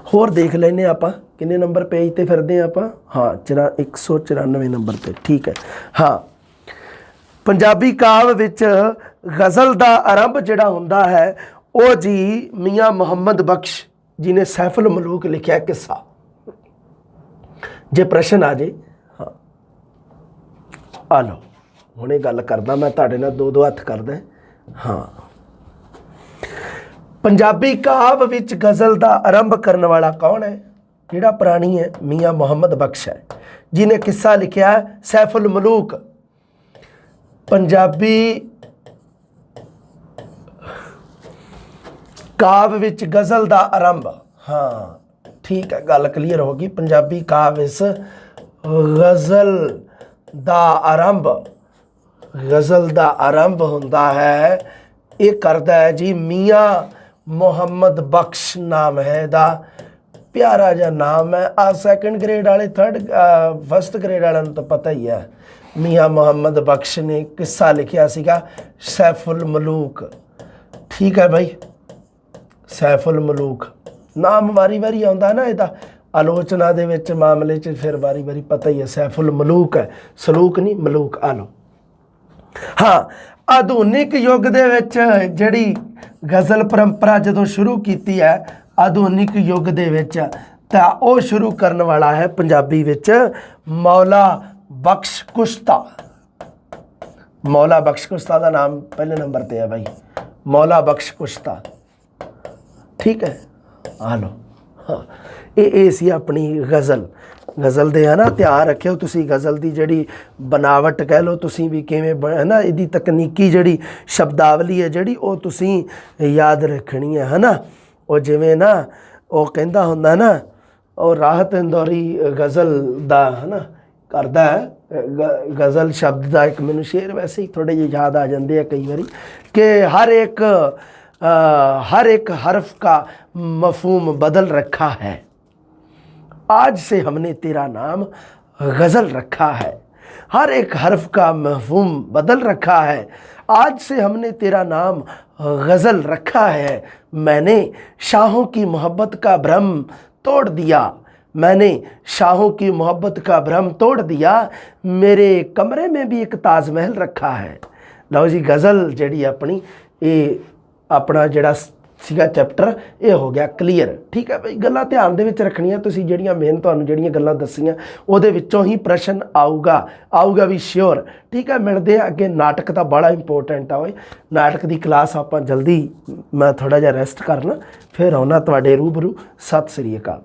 होर देख लैने आपां किन्ने नंबर पेज ते फिरदे आपां। हाँ, 194 नंबर पे। ठीक है। हाँ, पंजाबी काव्य विच गज़ल दा आरंभ जिहड़ा हुंदा है वो जी मियाँ मुहम्मद बख्श जी ने सैफुल मलूक लिखा किस्सा। जे प्रश्न आ जाए, हाँ आ लो हुणे गल करदा मैं तुहाडे नाल, दो हत्थ करदा। हाँ, पंजाबी काव्य विच गज़ल दा आरंभ करने वाला कौन है? जिहड़ा प्राणी है मियाँ मुहम्मद बख्श है, जिन्हें किस्सा लिखा है सैफुल मलूक। पंजाबी काव्य विच गज़ल दा आरंभ। हाँ ठीक है, गल क्लीयर होगी। पंजाबी काव्य विच गज़ल दा आरंभ, गज़ल दा आरंभ हुंदा है, ये करदा है जी मियाँ मुहम्मद बख्श नाम है इहदा। प्यारा जा नाम है। आ सैकेंड ग्रेड वाले फर्स्ट ग्रेड वालों तो पता ही है। मियाँ मुहम्मद बख्श ने किस्सा लिखिया सीगा सैफुल मलूक। ठीक है भाई, सैफुल मलूक नाम वारी वारी आउंदा ना, इहदा आलोचना दे विच मामले च फिर वारी वारी पता ही है। सैफुल मलूक है, सलूक नहीं मलूक। आ लो। हाँ, आधुनिक युग दे विच जिहड़ी गज़ल परंपरा जदों शुरू कीती है आधुनिक युग दे विच, तां ओह शुरू करन वाला है पंजाबी विच मौला बख्श कुश्ता। मौला बख्श कुश्ता का नाम पहले नंबर पर है भाई, मौला बख्श कुश्ता। ठीक है, आ लो। हाँ, ये सी अपनी गज़ल। गज़ल दे है ना ध्यान रखियो तुसी, गज़ल की जिहड़ी बनावट कह लो तुसी भी किवें है ना, इहदी तकनीकी जिहड़ी शब्दावली है जिहड़ी वो तुसी याद रखनी है ना। वो जिवें ना वो कहंदा हुंदा ना, और राहत इंदौरी गज़ल दा है ना करदा है। गज़ल शब्द का एक मैनूं शेर वैसे ही थोड़े ਜਿਹੇ याद आ जाते हैं कई बारी कि हर एक हर्फ का मफहूम बदल रखा है। आज से हमने तेरा नाम गज़ल रखा है, हर एक हर्फ का मफ़हूम बदल रखा है। आज से हमने तेरा नाम गज़ल रखा है। मैंने शाहों की मोहब्बत का भ्रम तोड़ दिया, मैंने शाहों की मोहब्बत का भ्रम तोड़ दिया। मेरे कमरे में भी एक ताज महल रखा है। ਲਓ ਜੀ, ਗਜ਼ਲ ਜਿਹੜੀ ਆਪਣੀ ਇਹ ਆਪਣਾ ਜਿਹੜਾ ਸੀਗਾ ਚੈਪਟਰ ਇਹ ਹੋ ਗਿਆ ਕਲੀਅਰ। ਠੀਕ ਹੈ ਬਈ, ਗੱਲਾਂ ਧਿਆਨ ਦੇ ਵਿੱਚ ਰੱਖਣੀਆਂ ਤੁਸੀਂ, ਜਿਹੜੀਆਂ ਮੇਨ ਤੁਹਾਨੂੰ ਜਿਹੜੀਆਂ ਗੱਲਾਂ ਦੱਸੀਆਂ ਉਹਦੇ ਵਿੱਚੋਂ ਹੀ ਪ੍ਰਸ਼ਨ ਆਊਗਾ ਵੀ ਸ਼ਿਓਰ। ਠੀਕ ਹੈ, ਮਿਲਦੇ ਆ ਅੱਗੇ। ਨਾਟਕ ਤਾਂ ਬੜਾ ਇੰਪੋਰਟੈਂਟ ਆ ਓਏ, ਨਾਟਕ ਦੀ ਕਲਾਸ ਆਪਾਂ ਜਲਦੀ, ਮੈਂ ਥੋੜ੍ਹਾ ਜਿਹਾ ਰੈਸਟ ਕਰਨਾ, ਫਿਰ ਆਉਣਾ ਤੁਹਾਡੇ ਰੂਬਰੂ। ਸਤਿ ਸ੍ਰੀ ਅਕਾਲ।